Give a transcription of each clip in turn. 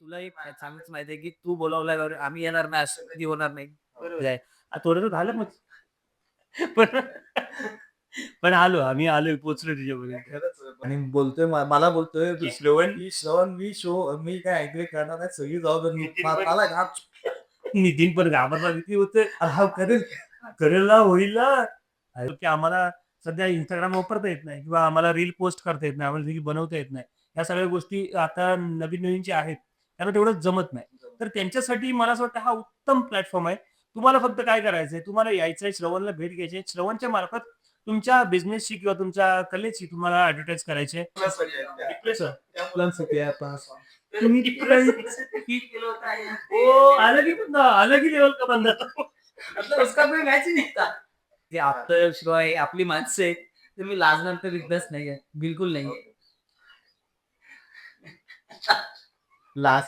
तुला एक चांगलंच माहिती आहे, की तू बोलावल्यावर आम्ही येणार नाही असं कधी होणार नाही. बरोबर. काय थोडं झालं मग. पण पण आम्ही आलोय, पोहोचलो तुझ्यापर्यंत. खरंच आणि बोलतोय मला बोलतोय, की श्रवण की "श्रवण मी काय ॲग्री करणार नाही, सगळी जबाबदारी नितीन पण मला घाब." नितीन पण घाबरला, भीती होते. हा करेल, करेल ना, होईल ना. की आम्हाला सध्या Instagram वापरता येत नाही किंवा आम्हाला रील पोस्ट करता येत नाही, आम्हाला रील बनवता येत नाही. ह्या सगळ्या गोष्टी आता नवीन-नवीन जे आहेत, त्यांना तेवढं जमत नाही. तर त्यांच्यासाठी मला असं वाटतं हा उत्तम प्लॅटफॉर्म आहे. तुम्हाला फक्त काय करायचंय, तुम्हाला यायचंय, श्रवणला भेट घ्यायची आहे. श्रवणच्या मार्फत तुमच्या बिझनेसची किंवा तुमच्या कलेची तुम्हाला ॲडव्हर्टाइज करायची आहे. मुलांसाठी आहेत त्या. डिप्रेशन त्या मुलांसाठी आहे आता. तर तुम्ही डिप्रेशनसाठी केलं होतं आणि अलग ही लेवल का बंदा. मतलब उसका कोई मैच ही नहीं था. जे आपल्याशिवाय आपली माणसं आहेत, तर मी लाजणार तर बिंदास नाहीये. बिलकुल नाहीये. लाज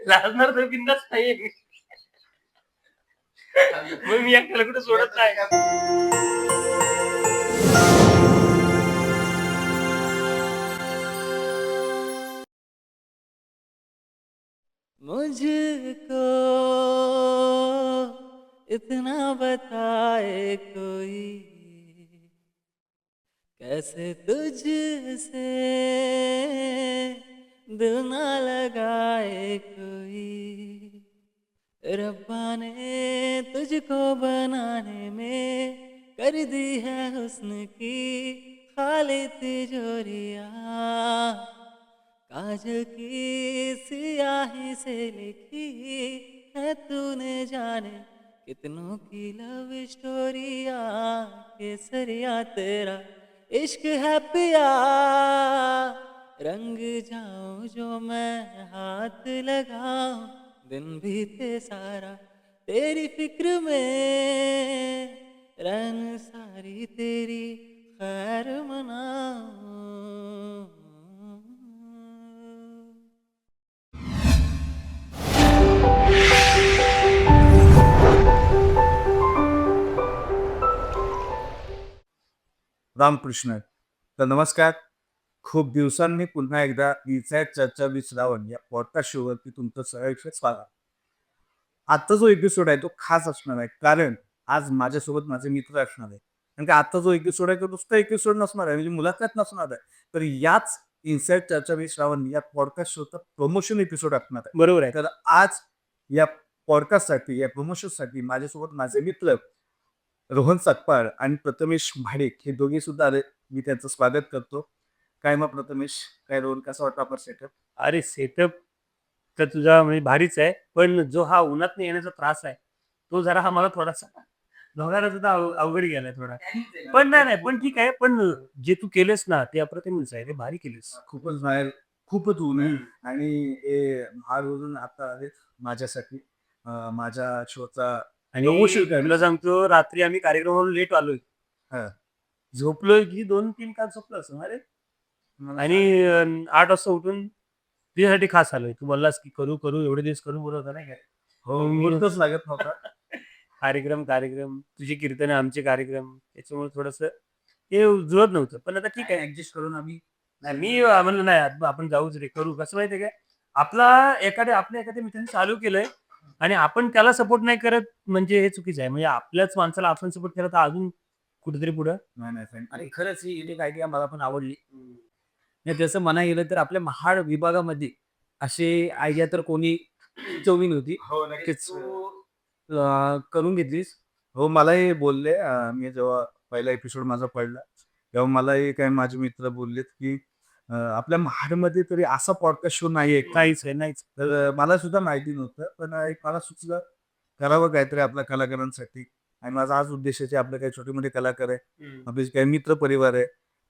लाजणार तर बिंदास नाहीये मी. मग मी एकट्याला कुठे सोडत नाही. मुझको इतना बताए कोई, कैसे तुझसे दिल ना लगाए कोई। रब्बा ने तुझको बनाने में कर दी है हुस्न की खाली तिजोरियां, काजल की सियाही से लिखी है तूने जाने कितनों की लव स्टोरिया, केसरिया तेरा इश्क है पिया, रंग जाऊं जो मैं हाथ लगाऊं, दिन बीते सारा तेरी फिक्र में, रन सारी तेरी खैर मनाऊं. रामकृष्ण. तर नमस्कार. खूप दिवसांनी पुन्हा एकदा इन्साइट चर्चा विथ श्रावण या पॉडकास्ट शोवरती तुमचं सहर्ष स्वागत. आजचा जो एपिसोड आहे तो खास असणार आहे, कारण आज माझ्यासोबत माझे मित्र असणार आहे. कारण की आजचा जो एपिसोड आहे तो नुसता एपिसोड नसणार आहे, म्हणजे मुलाखत नसणार आहे. तर याच इन्साइट चर्चा विथ श्रावण या पॉडकास्ट शोचा प्रमोशन एपिसोड असणार आहे. बरोबर आहे. तर आज या पॉडकास्टसाठी, या प्रमोशनसाठी माझ्यासोबत माझे मित्र रोहन सकपाळ आणि प्रथमेश भाडेक हे दोघे सुद्धा आले. मी त्यांचं स्वागत करतो. काय मग प्रथमेश, काय रोहन, कसा वाटतो आपला सेटअप? अरे सेटअप तर तुझा म्हणजे भारीच आहे. पण जो हा उन्हातनं येण्याचा त्रास आहे, तो जरा मला थोडासा दोघांना सुद्धा अवघड गेलाय थोडा. पण नाही, पण ठीक आहे. पण जे तू केलंस ना, ते अप्रतिमच आहे रे. भारी केलंस. खूपच बाहेर खूपच ऊन आहे आणि हे महाडवरून आता आलेत माझ्यासाठी माझ्या शोचा आणि प्रमोशन तुला करण्यासाठी. सांगतो रात्री आम्ही कार्यक्रमावरून लेट आलोय. हां. झोपलोय की 2-3 तास झोपलो असणार रे. आणि 8 वाजता उठून तुझ्यासाठी खास आलोय. तू बोललास की करू एवढे दिवस करू बोलत होता नाही का? हो, मग मुहूर्तच लागत नव्हता. कार्यक्रम, तुझी कीर्तनं, आमचे कार्यक्रम त्याच्यामुळे थोडंसं ते जुळत नव्हतं. पण आता ठीक आहे. ॲडजस्ट करून आम्ही नाही मी म्हणलं नाही आपण जाऊच रे, करू. कसं माहिती आहे काय? आपल्या एखाद्या मित्राने चालू केलंय आणि आपण त्याला सपोर्ट नाही करत म्हणजे हे चुकीचं आहे. म्हणजे आपल्याच माणसाला आपण सपोर्ट केला तर अजून कुठेतरी पुढं नाही, नाही फ्रेंड. आणि खरंच ही युनिक आयडिया मला पण आवडली. नाही तसं म्हणायला गेलं तर आपल्या महाड विभागामध्ये अशी आयडिया तर कोणी सुचवली नव्हती. हो, नक्कीच. तू करून घेतलीस. हो, मलाही बोलले मी जेव्हा पहिला एपिसोड माझा पडला, तेव्हा मलाही काही माझे मित्र बोललेत, की आपल्या महाडमध्ये तरी असा पॉडकास्ट शो नाहीये का? नाहीच आहे, नाहीच. तर मला सुद्धा माहिती नव्हतं. पण एक मला सुचलं करावं काहीतरी आपल्या कलाकारांसाठी. आणि माझा हाच उद्देश आहे, की आपले काही छोटे-मोठे कलाकार आहे. हं. आपले काही मित्र परिवार आहे.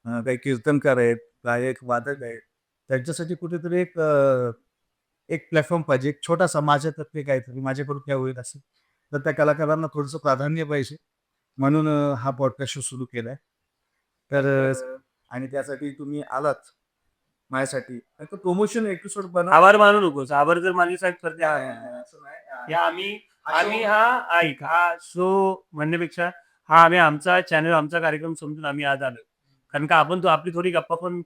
काही कीर्तनकार आहेत, गायक, वादक आहेत. त्यांच्यासाठी कुठेतरी एक प्लॅटफॉर्म पाहिजे. एक छोटासा माझ्यातर्फे काहीतरी माझ्याकडून काय होईल असं. तर त्या कलाकारांना थोडंसं प्राधान्य पाहिजे. म्हणून हा पॉडकास्ट शो सुरू केलाय. तर आणि त्यासाठी तुम्ही आलात माझ्यासाठी. तर प्रमोशन एपिसोड बनवा. आभार मानू नकोस. आभार जर मानले साहेब तर ते असं नाही. या आम्ही हा ऐक हा शो म्हणण्यापेक्षा हा आम्ही आमचा चॅनल, आमचा कार्यक्रम समजून आम्ही आज आलोय. कारण का आपण आपली थोडी गप्पा पण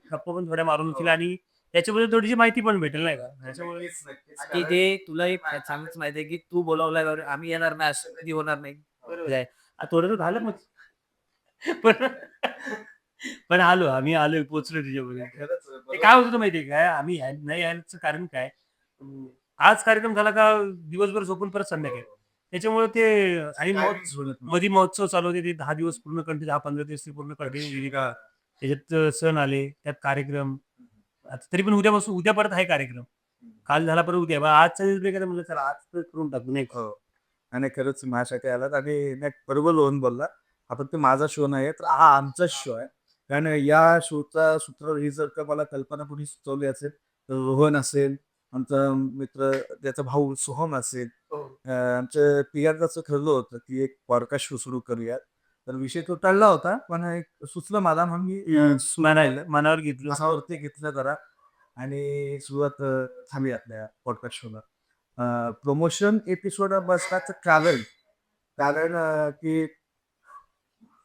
थोड्या मारून होतील आणि त्याच्याबद्दल थोडीशी माहिती पण भेटेल नाही का त्याच्यामुळे नक्कीच, नक्कीच. आणि ते तुला एक चांगलंच माहिती आहे की तू बोलावल्यावर आम्ही येणार नाही असं कधी होणार नाही. बरोबर आहे. थोडं झालं मग पण पण आम्ही आलोय पोहोचलो तुझ्यापर्यंत. खरंच ते बरोबर. काय होत होतं माहितीये काय आम्ही नाही यायचं कारण काय आज कार्यक्रम झाला का दिवसभर झोपून परत संध्याकाळी त्याच्यामुळे ते आणि Timings होत नाही. मध्ये महोत्सव चालू होते ते 10 दिवस पूर्ण कंटिन्यू 10-15 दिवस ते पूर्ण कंटिन्यू गेली का त्याच्यात सण आले त्यात कार्यक्रम आता तरी पण उद्या परत आहे कार्यक्रम काल झाला परत उद्या बा आजचा दिवस बेकार म्हणलं चला आज तर करून टाकू नाही का? हो. आणि खरंच माझ्यासाठी आलात आणि नाही बरोबर लोन बोलला. हा फक्त माझा शो नाही तर हा आमचाच शो आहे. कारण या शोचा सूत्र ही जर का मला कल्पना कोणी सुचवली असेल तर रोहन असेल, आमचा मित्र त्याचा भाऊ सोहम असेल. आमचं पियादाचं ठरलं होतं की एक पॉडकास्ट शो सुरू करूयात. तर विषय तो टळला होता. पण एक सुचलं मला म्हणून मी मनावर घेतलं मनावरती घेतलं जरा आणि सुरुवात झाली आपल्या पॉडकास्ट शोला. प्रमोशन एपिसोड बसण्याचं कारण की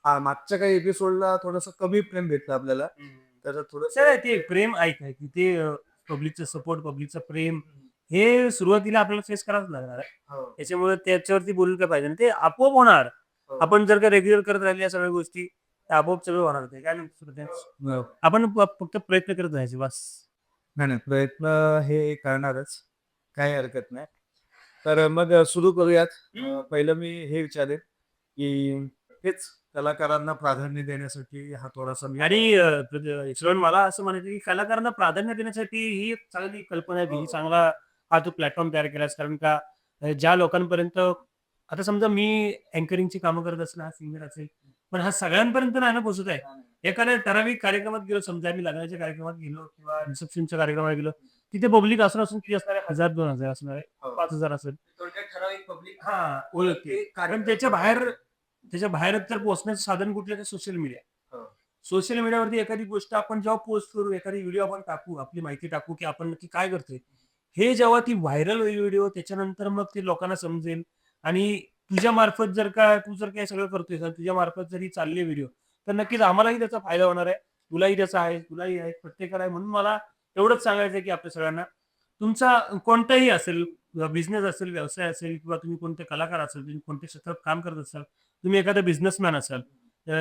मागच्या काही एपिसोडला थोडंसं कमी प्रेम भेटलं आपल्याला. तर सर ते प्रेम ऐक आहे की ते पब्लिकचं सपोर्ट पब्लिकचं प्रेम हे सुरुवातीला आपल्याला फेस करावंच लागणार आहे. हो, त्याच्यामुळे त्याच्यावरती बोललं काय पाहिजे आणि ते आपोआप होणार हो. आपण जर का रेग्युलर करत राहिले या सगळ्या गोष्टी तर आपोआप सगळं होणार ते काय नाही सुरते. हो. आपण फक्त प्रयत्न करत राहायचे बस. नाही प्रयत्न हे करणारच काही हरकत नाही. तर मग सुरू करूयात. पहिलं मी हे विचारेन की हेच कलाकारांना प्राधान्य देण्यासाठी हा थोडासा मी आणि श्रवण मला असं म्हणायचं की कलाकारांना प्राधान्य देण्यासाठी ही एक चांगली कल्पना आहे ही चांगला हा तू प्लॅटफॉर्म तयार केलास कारण का ज्या लोकांपर्यंत आता समजा मी अँकरिंगची कामं करत असणार सिंगर असेल पण हा सगळ्यांपर्यंत नाही ना पोहोचत आहे एखाद्या ठराविक कार्यक्रमात गेलो समजा आम्ही लग्नाच्या कार्यक्रमात गेलो किंवा रिसेप्शनच्या कार्यक्रमात गेलो तिथे पब्लिक असणार असून किती असणार आहे 1000-2000 असणार आहे 5000 असेल ठराविक पब्लिक हा ओळखते कारण त्याच्या बाहेर तर पोहोचण्याचं साधन कुठलं तर सोशल मीडिया हो. सोशल मीडियावरती एखादी गोष्ट आपण जेव्हा पोस्ट करू एखादी व्हिडिओ आपण टाकू आपली माहिती टाकू की आपण नक्की काय करतोय हे जेव्हा ती व्हायरल होईल व्हिडिओ त्याच्यानंतर मग ते लोकांना समजेल आणि तुझ्या मार्फत तू जर काय सगळं करतोय तुझ्या मार्फत जरी चालले व्हिडिओ तर नक्कीच आम्हालाही त्याचा फायदा होणार आहे तुलाही त्याचा आहे तुलाही आहे प्रत्येकाला आहे म्हणून मला एवढंच सांगायचं आहे की आपल्या सगळ्यांना तुमचा कोणताही असेल बिझनेस असेल व्यवसाय असेल किंवा तुम्ही कोणते कलाकार असाल तुम्ही कोणते क्षेत्रात काम करत असाल तुम्ही एखादा बिझनेसमॅन असाल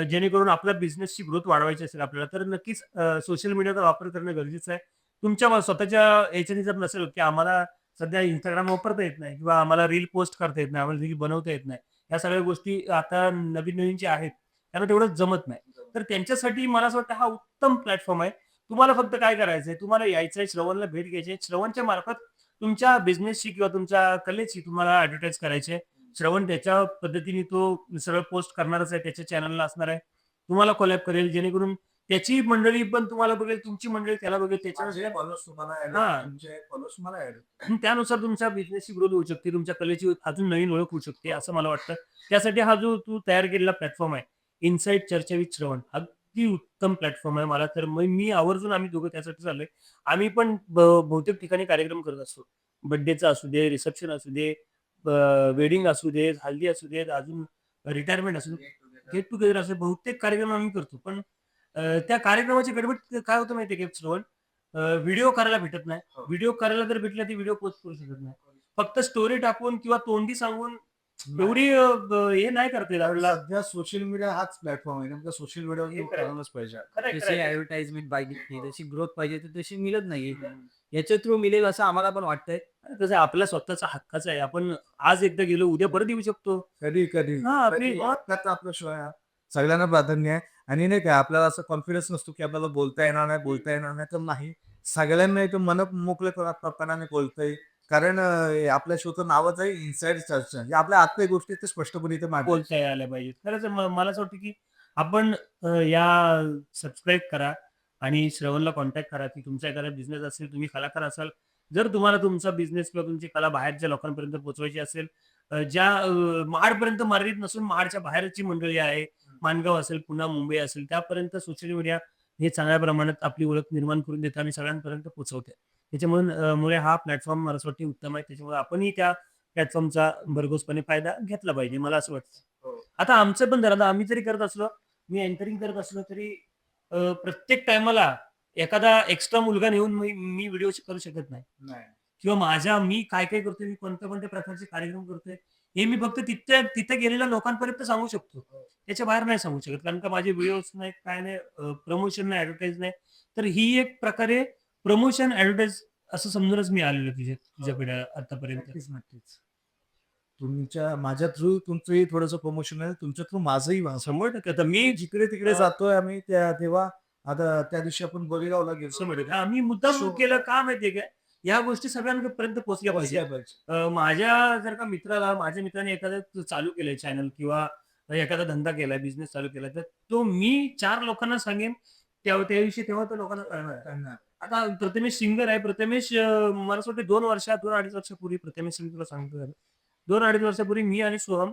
जेणेकरून आपल्या बिझनेसची ग्रोथ वाढवायची असेल आपल्याला तर नक्कीच सोशल मीडियाचा वापर करणं गरजेचं आहे तुमच्या स्वतःच्या याच्याने जर नसेल की आम्हाला सध्या इंस्टाग्राम वापरता येत नाही किंवा आम्हाला रील पोस्ट करता येत नाही आम्हाला रील बनवता येत नाही या सगळ्या गोष्टी आता नवीन जे आहेत त्यांना तेवढं जमत नाही तर त्यांच्यासाठी मला असं वाटतं हा उत्तम प्लॅटफॉर्म आहे तुम्हाला फक्त काय करायचंय तुम्हाला यायचंय श्रवणला भेट घ्यायची श्रवणच्या मार्फत तुमच्या बिझनेसची किंवा तुमच्या कलेची तुम्हाला ऍडव्हर्टाईज करायची श्रवण त्याच्या पद्धतीने तो सगळं पोस्ट करणारच आहे त्याच्या चॅनलला असणार आहे तुम्हाला कोलॅब करेल जेणेकरून त्याची मंडळी पण तुम्हाला बघेल तुमची मंडळी त्याला बघेल त्याच्या फॉलोअर्स तुम्हाला add हा. होतील, तुमचे followers तुम्हाला add होतील. आणि त्यानुसार तुमच्या बिझनेसची ग्रोथ होऊ शकते तुमच्या कलेची अजून नवीन ओळख होऊ शकते असं मला वाटतं त्यासाठी हा जो तू तयार केलेला प्लॅटफॉर्म आहे इनसाइड चर्चा विथ श्रवण अगदी उत्तम प्लॅटफॉर्म आहे मला तर मी आवर्जून आम्ही दोघं त्यासाठी चाललोय आम्ही पण बहुतेक ठिकाणी कार्यक्रम करत असतो बर्थडेचा असू दे रिसेप्शन असू दे वेडिंग असू दे हल्दी असू दे अजून रिटायरमेंट असू दे गेट टुगेदर असू दे बहुतेक कार्यक्रम आम्ही करतो पण त्या कार्यक्रमाची गडबड काय होतं माहितीये का श्रवण व्हिडिओ करायला भेटत नाही व्हिडिओ करायला जर भेटला ती व्हिडिओ पोस्ट करू शकत नाही फक्त स्टोरी टाकून किंवा तोंडी सांगून एवढी हे नाही करता येत आपल्याला सध्या सोशल मीडिया हाच प्लॅटफॉर्म आहे नेमका सोशल मीडियावर हे खरं आहे. करायलाच पाहिजे. जशी ऍडव्हर्टाइजमेंट पाहिजे जशी ग्रोथ पाहिजे तर तशी मिळत नाही याच्या थ्रू मिळेल असं आम्हाला पण वाटतंय कसं आहे, आपला स्वतःचा हक्काचा आहे आपण आज एकदा गेलो उद्या परत येऊ शकतो कधी कधी हा, आपली- हक्काचा आपला शो आहे हा. सगळ्यांना प्राधान्य आहे आणि नाही का आपल्याला असं कॉन्फिडन्स नसतो की आपल्याला बोलता येणार नाही तर नाही सगळ्यांना इथं मन मोकळेपणाने बोलतंय कारण आपल्या शोचं नावच आहे इनसाइड चर्चा जे आपल्या आतल्या गोष्टी ते स्पष्टपणे इथे मांडतात. बोलता यायला पाहिजे खरंच मला असं वाटतं की आपण या सबस्क्राईब करा आणि श्रवणला कॉन्टॅक्ट करा की तुमचा एखादा बिझनेस असेल तुम्ही कलाकार असाल जर तुम्हाला तुमचा बिझनेस किंवा तुमची कला बाहेरच्या लोकांपर्यंत पोहोचवायची असेल ज्या महाडपर्यंत मर्यादित नसून महाडच्या बाहेरची मंडळी आहे माणगाव असेल पुन्हा मुंबई असेल त्यापर्यंत सोशल मीडिया हे चांगल्या प्रमाणात आपली ओळख निर्माण करून देतं आणि सगळ्यांपर्यंत पोहोचवते त्याच्यामुळे हा प्लॅटफॉर्म मला असं वाटतं उत्तम आहे त्याच्यामुळे आपणही त्या प्लॅटफॉर्मचा भरघोसपणे फायदा घेतला पाहिजे मला असं वाटतं आता आमचं पण जरा आम्ही जरी करत असलो मी एंकरिंग करत असलो तरी प्रत्येक टायमाला एखादा एक्स्ट्रा मुलगा नेऊन मी व्हिडिओ करू शकत नाही. किंवा मी काय काय करतोय, मी कोणत्या प्रकारचे कार्यक्रम करतोय, हे मी फक्त तिथे गेलेल्या लोकांपर्यंत सांगू शकतो. त्याच्या बाहेर नाही सांगू शकत. कारण का माझे व्हिडिओज नाही, काय नाही, प्रमोशन नाही, ॲडव्हर्टाइज नाही. तर ही एक प्रकारे प्रमोशन, ॲडव्हर्टाइज असं समजूनच मी आलेलो तुझ्याकडे आतापर्यंत. नक्कीच. माझ्या थ्रू तुमचंही थोडंसं प्रमोशन आहे, तुमच्या थ्रू माझंही व्हावं. 100% आता मी जिकडे तिकडे जातोय आम्ही तेव्हा आता त्या दिवशी आपण बोरीगावला गेलो. 100% आम्ही मुद्दाम केलं का माहितीये का? या गोष्टी सगळ्यांपर्यंत पोहोचल्या पाहिजे. माझ्या मित्राला, माझ्या मित्राने एखादं चालू केलंय चॅनल किंवा एखादा धंदा केलाय, बिझनेस चालू केलाय, तर तो मी 4 लोकांना सांगेन त्याविषयी, तेव्हा तो लोकांना कळणार. आता प्रथमेश सिंगर आहे. प्रथमेश मला असं वाटतं 2-2.5 वर्षापूर्वी, प्रथमेश मी तुला सांगतो 2-2.5 वर्षापूर्वी मी आणि सोहम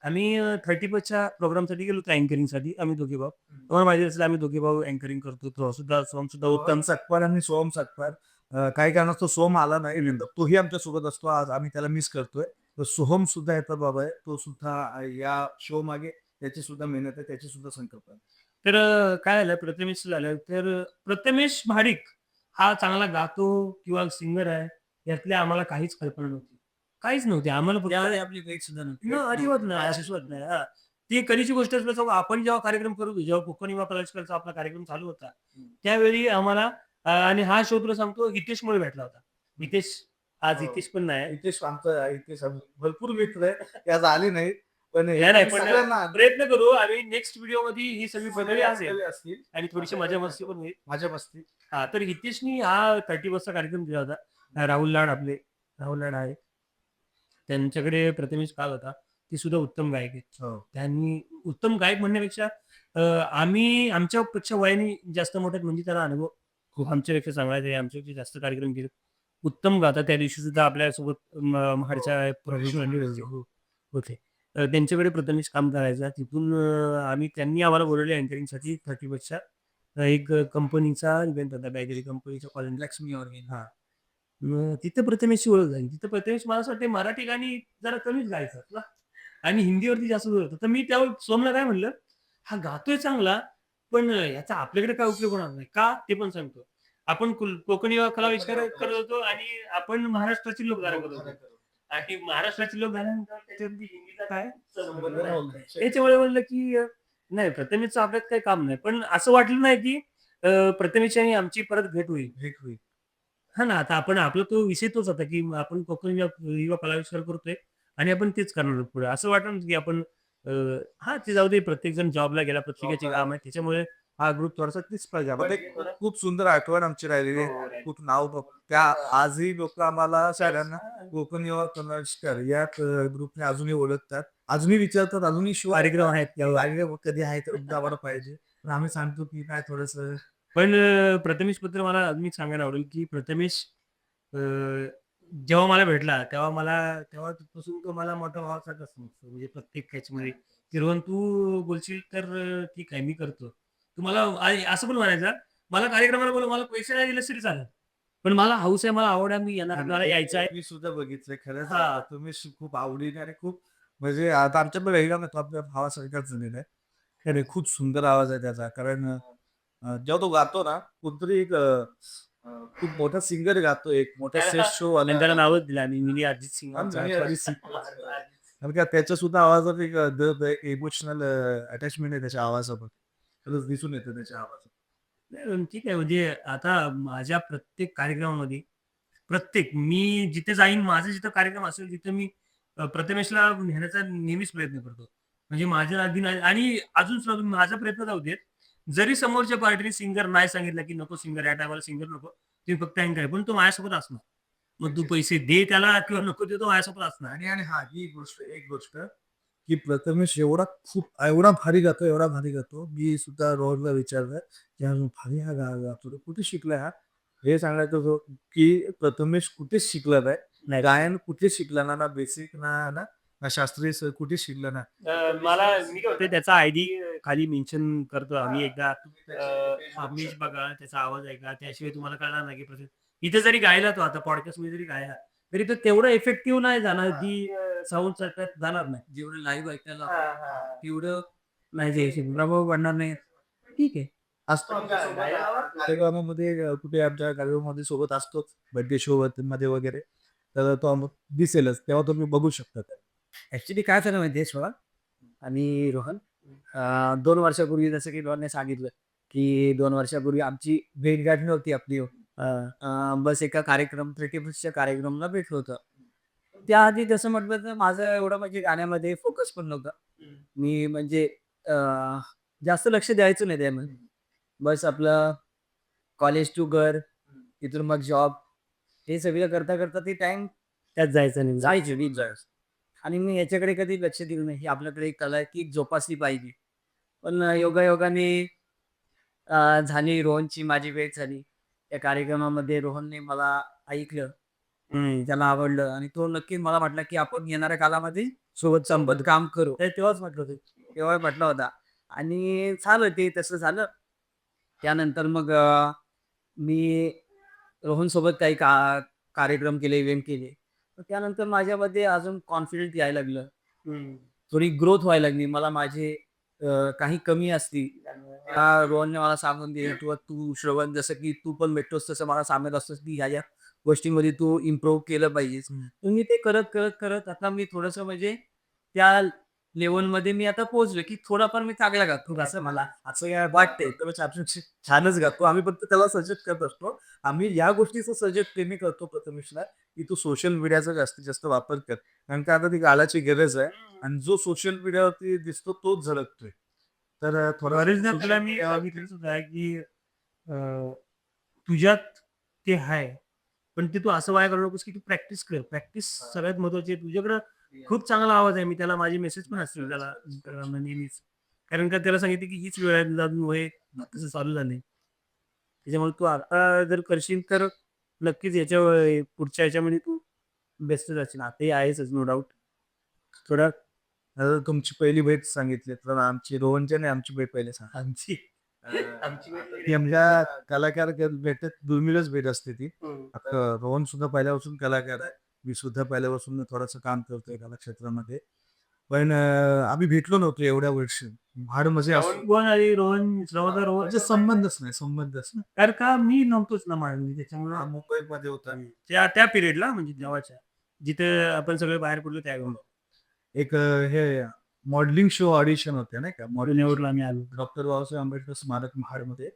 आम्ही 30+च्या प्रोग्रामसाठी गेलो होतो अँकरिंगसाठी. आम्ही दोघे भाऊ. तुम्हाला माहिती असेल आम्ही दोघे भाऊ अँकरिंग करतो. तो सुद्धा, सोहम सुद्धा उत्तम सकपार आणि सोहम सकपार. काही कारणास्तव सोहम आला नाही. तोही आमच्या सोबत असतो. आज आम्ही त्याला मिस करतोय. तर सोहम सुद्धा याचा बाबा आहे. तो सुद्धा या शो मागे त्याची सुद्धा मेहनत आहे, त्याची सुद्धा संकल्प आहे. तर काय झालं, प्रथमेश झालं. तर प्रथमेश महाडिक हा चांगला गातो किंवा सिंगर आहे, यातली आम्हाला काहीच कल्पना नव्हती. काहीच नव्हती. आम्हाला फक्त आपली भेट सुद्धा नव्हती. अजिबात नाही, अजिबात नाही. हां. ती कधीची गोष्ट असल्याचं सांगू, आपण जेव्हा कार्यक्रम करत होतो, जेव्हा कोकण युवा कलाविष्कारचा आपला कार्यक्रम चालू होता, त्यावेळी आम्हाला आणि हा शो तुला सांगतो हितेशमुळे भेटला होता. आज हितेश पण नाही. इथेच भरपूर मित्र आहे. ते आज आले नाही. पण नाही, पण सगळ्यांना प्रयत्न करू आम्ही नेक्स्ट व्हिडिओ मध्ये ही सगळी मंडळी असेल असतील आणि थोडीशी मजा मस्ती पण होईल. माझ्या बसतील. हा, तर हितेशनी हा 30+चा कार्यक्रम दिला होता. राहुल लाड आहे. त्यांच्याकडे प्रथमेश काल होता. ती सुद्धा उत्तम गायक आहे. त्यांनी उत्तम गायक म्हणण्यापेक्षा आमच्यापेक्षा वयाने जास्त मोठे, म्हणजे त्याला अनुभव खूप आमच्यापेक्षा चांगला आहे. आमच्यापेक्षा जास्त कार्यक्रम केले. उत्तम गातात. त्या दिवशी सुद्धा आपल्यासोबत महाडच्या प्रोफेशनल होते. त्यांच्याकडे प्रथमेश काम करायचा. तिथून त्यांनी आम्हाला बोलवले अँकरिंगसाठी 30+च्या एक कंपनीचा इव्हेंट होता. काहीतरी कंपनीच्या कॉलेज लक्ष्मी ऑर्गेन. हां. मग तिथं प्रथमेशची ओळख झाली. तिथं प्रथमेश मला असं वाटतं मराठी गाणी जरा कमीच गायचा ना आणि हिंदीवरती जास्त जोर होता. तर मी त्यावेळी सोमला काय म्हणलं, हा गातोय चांगला, पण याचा आपल्याकडे काय उपयोग होणार नाही. का? ते पण सांगतो. आपण कोकणी कलाविष्कार करत होतो आणि आपण महाराष्ट्राची लोकधारा करत होतो. आणि महाराष्ट्राची लोकधारा त्याच्यावरती हिंदीचा काय संबंध नाही. त्याच्यामुळे म्हणलं की नाही, प्रथमेशचं आपल्यात काही काम नाही. पण असं वाटलं नाही की प्रथमेश आणि आमची परत भेट होईल. हां ना, आता आपला तो विषय तोच होता, की आपण कोकण युवा कलाविष्कार करतोय आणि आपण तेच करणार पुढे. असं वाटलं ना, की आपण ते जाऊ दे, प्रत्येकजण जॉबला गेला, प्रत्येकाची काम आहे. त्याच्यामुळे हा ग्रुप थोडासा तीच पाहिजे. पण एक खूप सुंदर आठवण आमची राहिलेली आहे. खूप नाव त्या आजही लोक आम्हाला सगळ्यांना कोकण युवा कलाविष्कार या ग्रुपने अजूनही ओळखतात. अजूनही विचारतात, अजूनही शिवाय कार्यक्रम आहेत तेव्हा. कार्यक्रम कधी आहेत आम्हाला पाहिजे. पण आम्ही सांगतो की काय थोडंसं पण प्रथमेशबद्दल मला अजून एक सांगायला आवडेल, की प्रथमेश जेव्हा मला भेटला, तेव्हापासून तो मला मोठा भावासारखाच समजतो. म्हणजे प्रत्येक ह्याच्यामध्ये, की रोहन तू बोलशील तर ठीक आहे, मी करतो. तुम्हाला असं पण म्हणायचा, मला कार्यक्रमाला बोलव, मला पैसे नाही दिले तरी चालेल. पण मला हौस आहे, मला आवड आहे, मी येणार, मला यायचं आहे. मी सुद्धा बघितलंय खरंच. हां. तुम्ही खूप आवडीने आणि खूप म्हणजे आता आमच्याकडे वेगळा नाही, तो आपल्या भावासारखाच झालेला आहे. खरं खूप सुंदर आवाज आहे त्याचा. कारण जेव्हा तो गातो ना, कुठतरी एक खूप मोठा सिंगर गातो, एक मोठा श्रेष्ठ शो आणि त्याला नावच दिलं आम्ही मिनी अर्जित सिंग. कारण का त्याच्या सुद्धा आवाजात एक इमोशनल अटॅचमेंट आहे त्याच्या आवाजावर. खरंच दिसून येतं त्याच्या आवाजात. नाही, ठीक आहे. म्हणजे आता माझ्या प्रत्येक कार्यक्रमामध्ये मी जिथे जाईन, माझा जिथं कार्यक्रम असेल, तिथे मी प्रथमेशला नेण्याचा नेहमीच प्रयत्न करतो. म्हणजे माझ्या आधी नाही, आणि अजून सुद्धा माझा प्रयत्न जाऊ देत. जरी समोरच्या पार्टीने सिंगर नाही सांगितलं, की नको सिंगर, या टायमाला सिंगर नको, तुम्ही फक्त अँकर आहे, पण तो माझ्यासोबत असणार. मग तू पैसे दे त्याला किंवा नको दे, तो माझ्यासोबत असणार. आणि हा ही एक गोष्ट की प्रथमेश एवढा भारी गातो. मी सुद्धा रोहनला विचारलं की भारी हा गातो, कुठे शिकलाय हा? हे सांगायचं होतं की प्रथमेश कुठेच शिकला नाही. गायन कुठेच शिकला ना बेसिक ना शास्त्रीय कुठेच शिकला ना. मी काय होते, त्याचा आयडी खाली मेन्शन करतो आम्ही एकदा. अमिश बघा, त्याचा आवाज ऐका, त्याशिवाय तुम्हाला कळणार नाही की इथे जरी गायला तो, आता पॉडकास्ट मध्ये जरी गायला, तरी तो तेवढं इफेक्टिव्ह नाही जाणार, की साऊंड सारखं जाणार नाही. जेवढं लाईव्ह ऐकायला हां. तेवढं नाही, जे प्रभाव पडणार नाही. ठीक आहे. असतो कार्यक्रमामध्ये कुठे आमच्या कार्यक्रमामध्ये सोबत असतोच बर्थडे शो मध्ये वगैरे. तर तो दिसेलच तेव्हा तुम्ही बघू शकता. ऍक्च्युली काय झालं माहितीये शिवा आणि रोहन 2 वर्षापूर्वी जसं की रोहनने सांगितलं, की 2 वर्षापूर्वी आमची भेटगाठ नव्हती आपली. बस एका कार्यक्रम 31च्या कार्यक्रमाला भेटलो होतो. त्याआधी तसं म्हटलं तर माझं एवढं म्हणजे गाण्यामध्ये फोकस पण नव्हता. मी म्हणजे अ, जास्त लक्ष द्यायचो नाही त्यामध्ये. बस आपलं कॉलेज टू घर, तिथून मग जॉब हे सगळं करता ते टाईम त्यात जायचं नाही. जायचं. आणि मी याच्याकडे कधी लक्ष दिलं नाही. ही आपल्याकडे एक कला आहे की जोपासली पाहिजे. पण योगायोगाने झाली रोहनची माझी भेट झाली. त्या कार्यक्रमामध्ये रोहनने मला ऐकलं. त्याला आवडलं आणि तो नक्की मला म्हटला, की आपण येणाऱ्या काळामध्ये सोबत काम करू. तेव्हाच म्हटलं होतं. तेव्हा म्हटला होता आणि झालं ते तसं झालं. त्यानंतर मग मी रोहनसोबत काही कार्यक्रम केले, इव्हेंट केले. तर त्यानंतर माझ्यामध्ये अजून कॉन्फिडंट यायला लागलं. थोडी ग्रोथ व्हायला लागली. मला माझे काही कमी असती रोहनने मला सांगून दिलं किंवा तू श्रवण जसं की तू पण भेटतोस तसं मला सांगत असतोस की ह्या गोष्टींमध्ये तू इम्प्रूव्ह केलं पाहिजेस. तर मी ते करत आता मी थोडंसं म्हणजे त्या लेव्हलमध्ये मी आता पोहोचलो, की थोडाफार मी चांगला गातो असं मला असं काय वाटतंय तर छानच गातो. आम्ही फक्त त्याला सजेस्ट करत असतो. आम्ही या गोष्टीचं सजेस्ट नेहमी करतो प्रथमेशला, की तू सोशल मीडियाचा जास्तीत जास्त वापर कर. कारण का आता ती काळाची गरज आहे आणि जो सोशल मीडियावरती दिसतो तोच झळकतोय. तर ओरिजिनल तुला मी सांगितलं सुद्धा आहे, की तुझ्यात ते आहे. पण ते तू असं वाया करू नकोस, की तू प्रॅक्टिस कर. प्रॅक्टिस सगळ्यात महत्त्वाची आहे. तुझ्याकडं खूप चांगला आवाज आहे. मी त्याला माझे मेसेज पण असतील त्याला Instagramला नेहमीच. कारण का त्याला सांगितलं, की हीच वेळ आहे तुझा अजून वय तसं चालू झालं नाही. त्याच्यामुळे तू आता जर करशील तर नक्कीच पुढच्या ह्याच्यामध्ये तू बेस्टच असेल. आताही आहेच नो डाऊट. थोडा तुमची पहिली भेट सांगितली तर आमची रोहनची नाही आमची भेट पहिले सांग. आमची ती आमच्या कलाकार भेटत दुर्मिळच भेट असते ती. आता रोहन सुद्धा पहिल्यापासून कलाकार आहे. मी सुद्धा पहिल्यापासून थोडंसं काम करतोय कला क्षेत्रामध्ये. पण आम्ही भेटलो नव्हतो एवढ्या वर्ष. फार म्हणजे असं कोण आणि रोहन श्रवण रोहन म्हणजे संबंधच नाही. कारण का मी नव्हतोच ना माळवणी त्याच्यामुळे हा, मुंबईमध्ये होता. त्या पिरियडला म्हणजे जेव्हाच्या जिथे आपण सगळे बाहेर पडलो त्यावेळी एक हे मॉडेलिंग शो ऑडिशन होते नाही का पुण्यावरून आम्ही आलो. डॉक्टर बाबासाहेब आंबेडकर स्मारक महाडमध्ये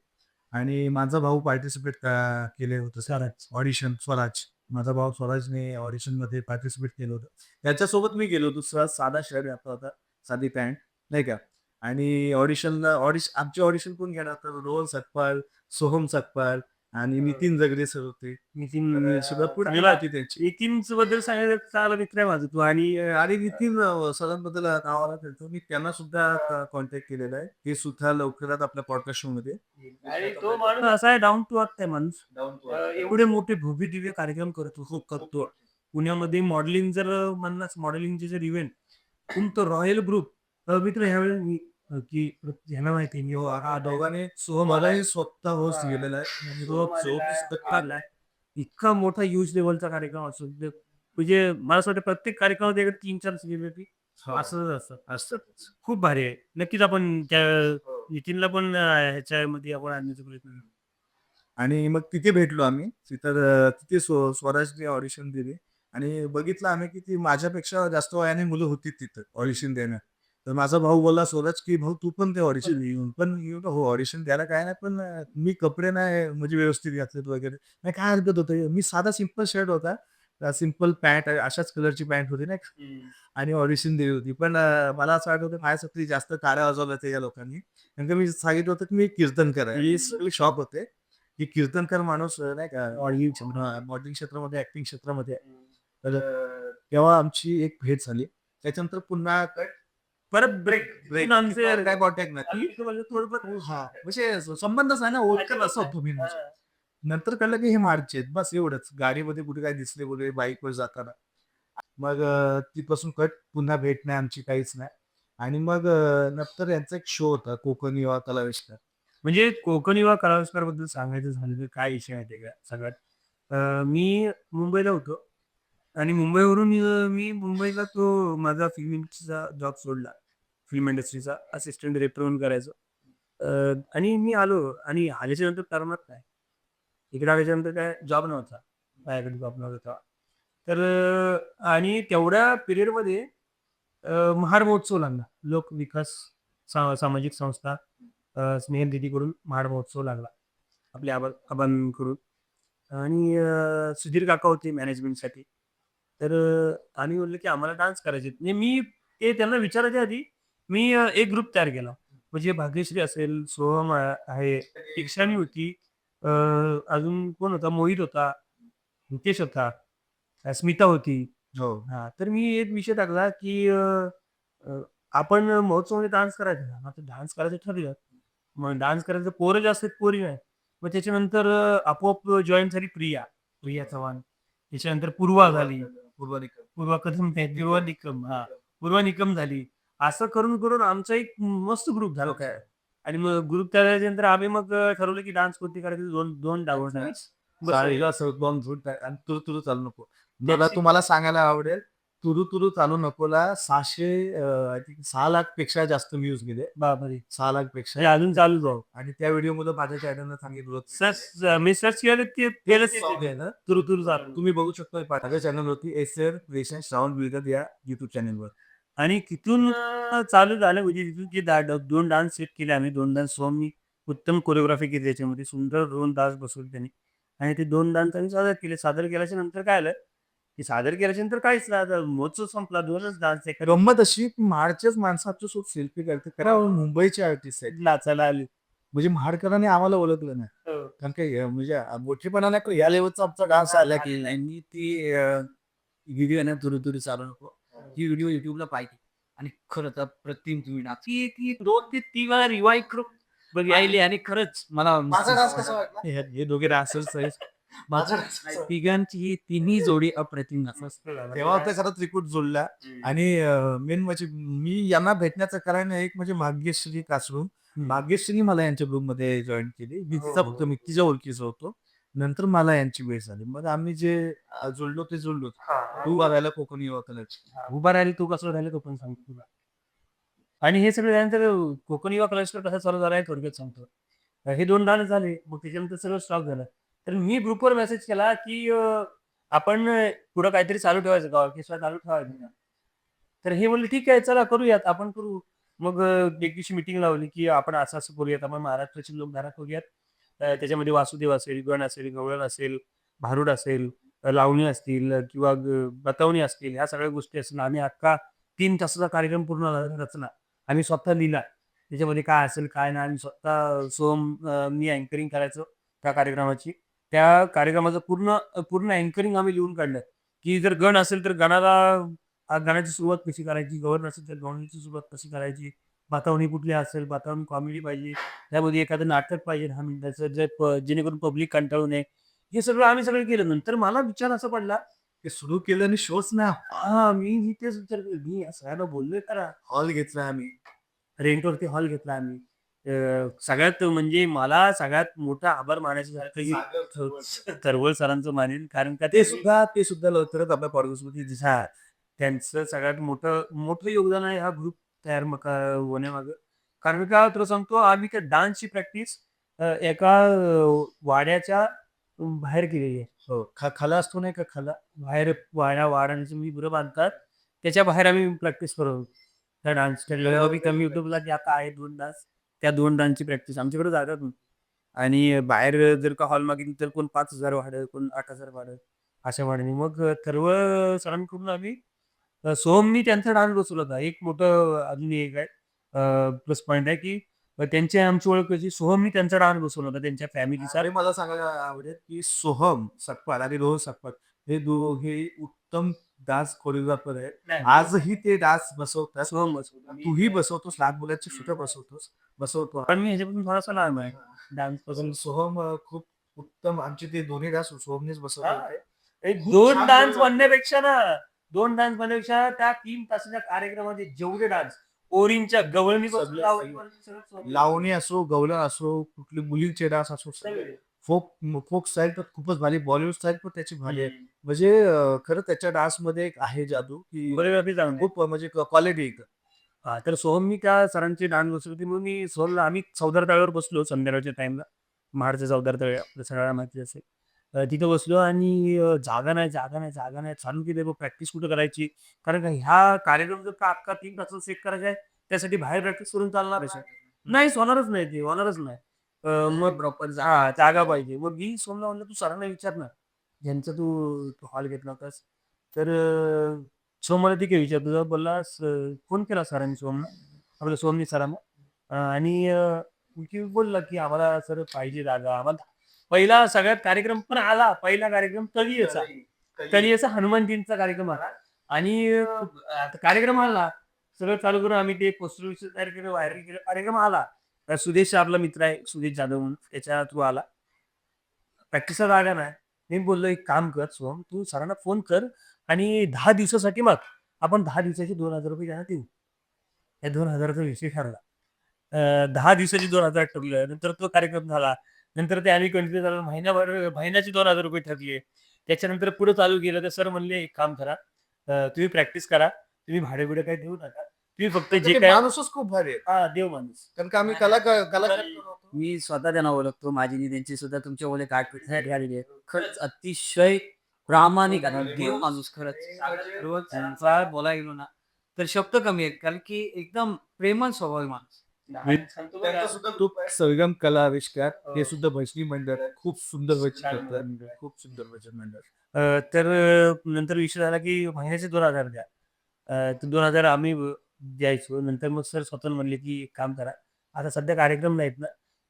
आणि माझा भाऊ पार्टिसिपेट केले होतं स्वराज ऑडिशन स्वराज. माझा भाऊ स्वराजने ऑडिशनमध्ये पार्टिसिपेट केलं होतं. त्याच्यासोबत मी गेलो होतो. सहज साधा शर्ट घातला होता, साधी पॅन्ट नाही का आणि आमची ऑडिशन कोण घेणार तर रोहन सकपाल, सोहम सकपाल आणि नितीन जगदे सर होते. नितीन सुद्धा पुढे चांगला होती त्यांची. नितीन बद्दल सांगायचं चांगला मित्र आहे माझा तू आणि नितीन सरांबद्दल नावाला ठेवतो मी त्यांना सुद्धा कॉन्टॅक्ट केलेला आहे. ते सुद्धा लवकरात आपल्या पॉडकास्ट शो मध्ये आणि तो माणूस असा आहे डाऊन टू अर्थ आहे माणूस. एवढे मोठे भव्य दिव्य कार्यक्रम करतो. पुण्यामध्ये मॉडेलिंग जर म्हणलास मॉडेलिंगचे जर इव्हेंट तुमचं रॉयल ग्रुप मित्र ह्यावेळी की ह्यांना माहिती आहे, मी हा दोघांनी मलाही स्वतः होस्ट गेलेला आहे आणि तो पुस्तक काढलाय. इतका मोठा ह्यूज लेवलचा कार्यक्रम असतो म्हणजे मला असं वाटतं प्रत्येक कार्यक्रमात 3-4 सेलिब्रिटी असंच असतं. खूप भारी आहे. नक्कीच आपण त्या नितीनला पण ह्याच्यामध्ये आपण आणण्याचा प्रयत्न करू. आणि मग तिथे भेटलो आम्ही. तिथे स्वराजने ऑडिशन दिली आणि बघितलं आम्ही की ती माझ्यापेक्षा जास्त वयाने मुलं होती तिथं ऑडिशन देण्यात. तर माझा भाऊ बोलला स्वराज की भाऊ तू पण ते ऑडिशन येऊन पण येऊ का हो ऑडिशन द्यायला काय नाही पण मी कपडे नाही म्हणजे व्यवस्थित घातलेत वगैरे नाही काय हरकत होतं मी साधा सिंपल शर्ट होता सिंपल पॅन्ट अशाच कलरची पॅन्ट होती ना आणि ऑडिशन दिली होती पण मला असं वाटत होतं माझ्यासाठी जास्त टाळ्या वाजवल्या होत्या या लोकांनी कारण का मी सांगितलं होतं की मी कीर्तनकर आहे सगळे शॉप होते की कीर्तनकर माणूस नाही का मॉडेलिंग क्षेत्रामध्ये ऍक्टिंग क्षेत्रामध्ये तर तेव्हा आमची एक भेट झाली त्याच्यानंतर पुन्हा परत ब्रेक काय कॉन्टॅक्ट नाही हा म्हणजे संबंधच आहे ना ओळखत असं होतो मी नंतर कळलं की हे मार्च आहेत बस एवढंच गाडीमध्ये कुठे काय दिसले वगैरे बाईकवर जाताना मग तिथपासून पुन्हा भेट नाही आमची काहीच नाही आणि मग नंतर यांचा एक शो होता कोकण युवा कलाविष्कार म्हणजे कोकण युवा कलाविष्कार बद्दल सांगायचं झालं तर काय विषय माहिती का सगळ्यात मी मुंबईला होतो आणि मुंबईवरून मी मुंबईला तो माझा फिल्मचा जॉब सोडला फिल्म इंडस्ट्रीचा असिस्टंट डिरेक्टर म्हणून करायचो आणि मी आलो आणि आल्याच्या नंतर करमत नाही. इकडे आल्याच्या नंतर काय जॉब नव्हता. माझ्याकडे जॉब नव्हता तेव्हा. तर आणि तेवढ्या पिरियडमध्ये महाड महोत्सव लागला. लोक विकास सामाजिक संस्था स्नेहल दीदीकडून महाड महोत्सव लागला. आपल्या आबांकडून आणि सुधीर काका होते मॅनेजमेंटसाठी. तर आम्ही बोललो की आम्हाला डान्स करायचे आहेत. म्हणजे मी ते त्यांना विचारायच्या आधी मी एक ग्रुप तयार केला. म्हणजे भाग्यश्री असेल, सोहम आहे, इक्षानी होती, अजून कोण होता, मोहित होता, हितेश होता, स्मिता होती. हो. हां, तर मी एक विषय टाकला की अ, अ, आपण महोत्सवमध्ये डान्स करायचा का? आता डान्स करायचं ठरलं. मग डान्स करायचं पोरं जास्त आहेत, पोरी नाही. मग त्याच्यानंतर आपोआप जॉइन झाली प्रिया, प्रिया चव्हाण. त्याच्यानंतर पूर्वा झाली. पूर्वा कदम नाही, पूर्वा निकम. हां, पूर्वा निकम झाली. असं करून आमचा एक मस्त ग्रुप झाला काय. आणि मग ग्रुप तयार झाल्यानंतर आम्ही मग ठरवलं की डान्स कोणती करायची, 2 डान्स चालेल असं दोन झूट आहे आणि तुरु तुरु चालू नको. मला तुम्हाला सांगायला आवडेल, तुरु तुरु चालू नकोला 6 लाख पेक्षा जास्त व्ह्यूज गेले. बापरे! 6 लाख पेक्षा. म्हणजे अजून चालू जाऊ. आणि त्या व्हिडिओ मध्ये माझ्या चॅनलनं सांगितलं होतं मी सर्च केलं ते फेलच song आहे ना, तुरु तुरु चालू. तुम्ही बघू शकता माझ्या चॅनल होती एसर क्रिएशन श्रावण बिलगत या युट्यूब चॅनलवर. आणि तिथून चालू झालं म्हणजे तिथून जे 2 डान्स सेट केले आम्ही. 2 डान्स स्वामी उत्तम कोरिओग्राफी केली त्याच्यामध्ये. सुंदर 2 डान्स बसवले त्यांनी आणि ते 2 डान्स आम्ही सादर केले. सादर केल्याच्या नंतर काय झालं, की सादर केल्याच्या नंतर काहीच नाही. आता महोत्सव संपला. 2च डान्स एका गंमत अशी की महाडच्याच माणसं आमच्यासोबत सेल्फी काढते. कारण मुंबईचे आर्टिस्ट आहेत. नाचायला आली. म्हणजे महाडकरांनी आम्हाला ओळखलं नाही. हो. कारण की म्हणजे मोठेपणा नाही या लेवलचा आमचा डान्स आला की आणि ती व्हिडिओ आहे ना तुरु तुरु चालू नको. ती व्हिडिओ युट्यूबला पाहिजे आणि खरंच अप्रतिम तुम्ही डान्स ती ती 2 ते 3 वेळा रिवाईव्ह करून बघायली आणि खरंच मला माझा डान्स कसा वाटला? हे दोघे डान्सर्स आहेत. माझा dance कसा वाटला? तिघांची ही तिन्ही जोडी अप्रतिम डान्स. तेव्हा ते खरं त्रिकूट जुळला आणि मेन म्हणजे मी यांना भेटण्याचं कारण एक म्हणजे भाग्यश्री कासरू. भाग्यश्री मला यांच्या ग्रुप मध्ये जॉईन केली. मी तिचा फक्त मी तिच्या ओळखीचा होतो. नंतर मला यांची वेळ झाली. मग आम्ही जे जुळलो ते जुळलो. तू बघायला कोकणी युवा कलरची. उभा राहिले तू कसं राहिले तो पण सांगतो तुला. आणि हे सगळं झाल्यानंतर कोकण युवा क्लस्टर कसा चालू झाला आहे थोडक्यात सांगतो. हे 2 डान्स झाले. मग त्याच्यानंतर सगळं स्टॉप झालं. तर मी ग्रुपवर मेसेज केला, की आपण पुढं काहीतरी चालू ठेवायचं का? ऑर्केस्ट्रा चालू ठेवायचं का? तर हे म्हणले, "ठीक आहे, चला करूयात, आपण करू." मग एक दिवशी मीटिंग लावली, की आपण असं-असं करूयात. आपण महाराष्ट्राची लोकधारा करूयात. त्याच्यामध्ये वासुदेव असेल, गण असेल, गवळण असेल, भारुड असेल, लावणी असतील किंवा बतावणी असतील, ह्या सगळ्या गोष्टी असतील. आम्ही अख्खा 3 तासाचा कार्यक्रम पूर्ण रचला. आम्ही स्वतः लिहिला. त्याच्यामध्ये काय असेल, काय नाही. आम्ही स्वतः मी अँकरिंग करायचो त्या कार्यक्रमाची. त्या कार्यक्रमाचं पूर्ण अँकरिंग आम्ही लिहून काढलं, की जर गण असेल तर गाण्याची सुरुवात कशी करायची, गवळण असेल तर गवळणीची सुरुवात कशी करायची, बतावणी कुठली असेल, बतावणी कॉमेडी पाहिजे, त्यामध्ये एखादं नाटक पाहिजे 10 मिनिटाचं जेणेकरून पब्लिक कंटाळू नये. हे सगळं आम्ही केलं. नंतर मला विचार असा पडला, ते सुरू केलं आणि शोच ना मी तेच विचार केला, मी या सगळ्यांना बोललोय खरा. हॉल घेतला आम्ही. रेंटवरती हॉल घेतला आम्ही. सगळ्यात म्हणजे मला सगळ्यात मोठा आभार मानायचं झालं तर थरवळ सरांचं मानेन. कारण का ते सुद्धा लवकरच आपल्या पॉडकास्टमध्ये दिसणार. हां, त्यांचं सगळ्यात मोठं योगदान आहे हा ग्रुप तयार होण्यामागं. कारण का तुला सांगतो आम्ही त्या डान्सची प्रॅक्टिस एका वाड्याच्या बाहेर केलेली आहे. हो. खला असतो नाही का खला? बाहेर वाड्याचं विहीर बांधतात. त्याच्या बाहेर आम्ही प्रॅक्टिस करत होतो. त्या डान्सच्या कमी YouTubeला जे आता आहे 2 डान्स, त्या 2 डान्सची प्रॅक्टिस आमच्याकडे जागा नव्हती. आणि बाहेर जर का हॉल मागितली तर कोण 5,000 भाडं, कोण 8,000 भाडं अशा भाड्याने. मग थरवळ सरांकडून आम्ही सोहमनी त्यांचा डान्स बसवला होता. एक मोठं अजून एक आहे प्लस पॉइंट आहे, की त्यांची आमची ओळख कशी सोहमनी त्यांचा डान्स बसवला होता त्यांच्या फॅमिलीचा. आणि मला सांगायला आवडेल की सोहम सकपाल आणि रोहन सकपाल हे दोघे उत्तम डान्स कोरिओग्राफर आहेत. आजही ते डान्स बसवतात. सोहम बसवला. तूही बसवतोस, लहान मुलांची सुद्धा बसवतो. पण मी ह्याच्यापासून थोडासा लांब आहे डान्स पण पासून. सोहम खूप उत्तम आमचे ते दोन्ही डान्स सोहमनेच बसवले. 2 डान्स म्हणण्यापेक्षा त्या 3 तासाच्या कार्यक्रमाचे जेवढे डान्स ओरींच्या गवळणीपासून लावणी असो, गवळण असो, कुठली मुलींचे डान्स असो, फोक स्टाईल तर खूपच भारी. बॉलिवूड स्टाईल पण त्याची भारी आहे. म्हणजे खरं त्याच्या डान्समध्ये एक आहे जादू की कोरिओग्राफी चांगली. खूप म्हणजे क्वालिटी एकदम. तर सोहमनी त्या सरांची डान्स बसली होती म्हणून मी सोहमला आम्ही चौदार तळ्यावर बसलो संध्याकाळच्या टाइमला. महाडच्या चौदार तळे आपल्या सगळ्याला माहिती असेल. तिथं बसलो आणि जागा नाही, जागा नाही, जागा नाही. चालू केली मग प्रॅक्टिस कुठं करायची? कारण का ह्या कार्यक्रम जर का अख्खा 3 तासात सेट करायचा आहे, त्यासाठी बाहेर प्रॅक्टिस करून चालणार आहे. नाहीच होणारच नाही ते, होणारच नाही. मग प्रॉपर जागा पाहिजे. मग मी सोहमला म्हणलं, "तू सरांना विचार ना, ज्यांचा तू हॉल घेतला होतास." तर सोहम मला ठीक आहे विचारतो. बोलला फोन केला सरांनी सोहमला, आपल्या सोहमनी सरांना आणि की बोलला, की "आम्हाला सर पाहिजे जागा." आम्हाला पहिला सगळ्यात कार्यक्रम पण आला. पहिला कार्यक्रम तळीचा. तळीचा हनुमानजींचा कार्यक्रम आला आणि आता कार्यक्रम आला. सगळं चालू करून आम्ही ते पोस्टर बिस्टर तयार केलं, व्हायरल केलं. कार्यक्रम आला. सुदेश आपला मित्र आहे, सुदेश जाधव म्हणून त्याच्या थ्रू आला. प्रॅक्टिसला जागा नाही. मी बोललो, "एक काम कर सोहम, तू सरांना फोन कर आणि 10 दिवसासाठी माग. आपण 10 दिवसाचे ₹2000 त्यांना देऊ." या 2000चा विषय ठरला. 10 दिवसाची 2000 ठरलं. नंतर तो कार्यक्रम झाला. नंतर ते आम्ही कंटिन्यू झालं. महिनाभर महिन्याचे ₹2000 ठरले. त्याच्यानंतर पुढे चालू केलं तर सर म्हणले, "एक काम करा, तुम्ही प्रॅक्टिस करा. तुम्ही भाडे-बिडे काही देऊ नका. तुम्ही फक्त जे ते काय." माणूसच खूप भारी आहे. हां, देव माणूस. कारण का आम्ही कलाकार मी स्वतः त्यांना ओळखतो. माझी आणि त्यांची सुद्धा तुमच्या ओले गाठ झालेली आहे. खरंच अतिशय प्रामाणिक आणि देव माणूस खरंच. रोज त्यांचा बोलायला गेलो ना, तर शब्द कमी आहेत. कारण की एकदम प्रेमळ स्वभाव आहे माणूस. त्यांचा सुद्धा खूप सरगम कला आविष्कार हे सुद्धा भजनी मंडळ आहे. खूप सुंदर भजन करतात. खूप सुंदर भजन मंडळ. तर नंतर विषय झाला, की महिन्याचे 2000 द्या. तर 2000 आम्ही द्यायचो. नंतर मग सर स्वतः म्हणले, की "एक काम करा, आता सध्या कार्यक्रम नाहीत ना,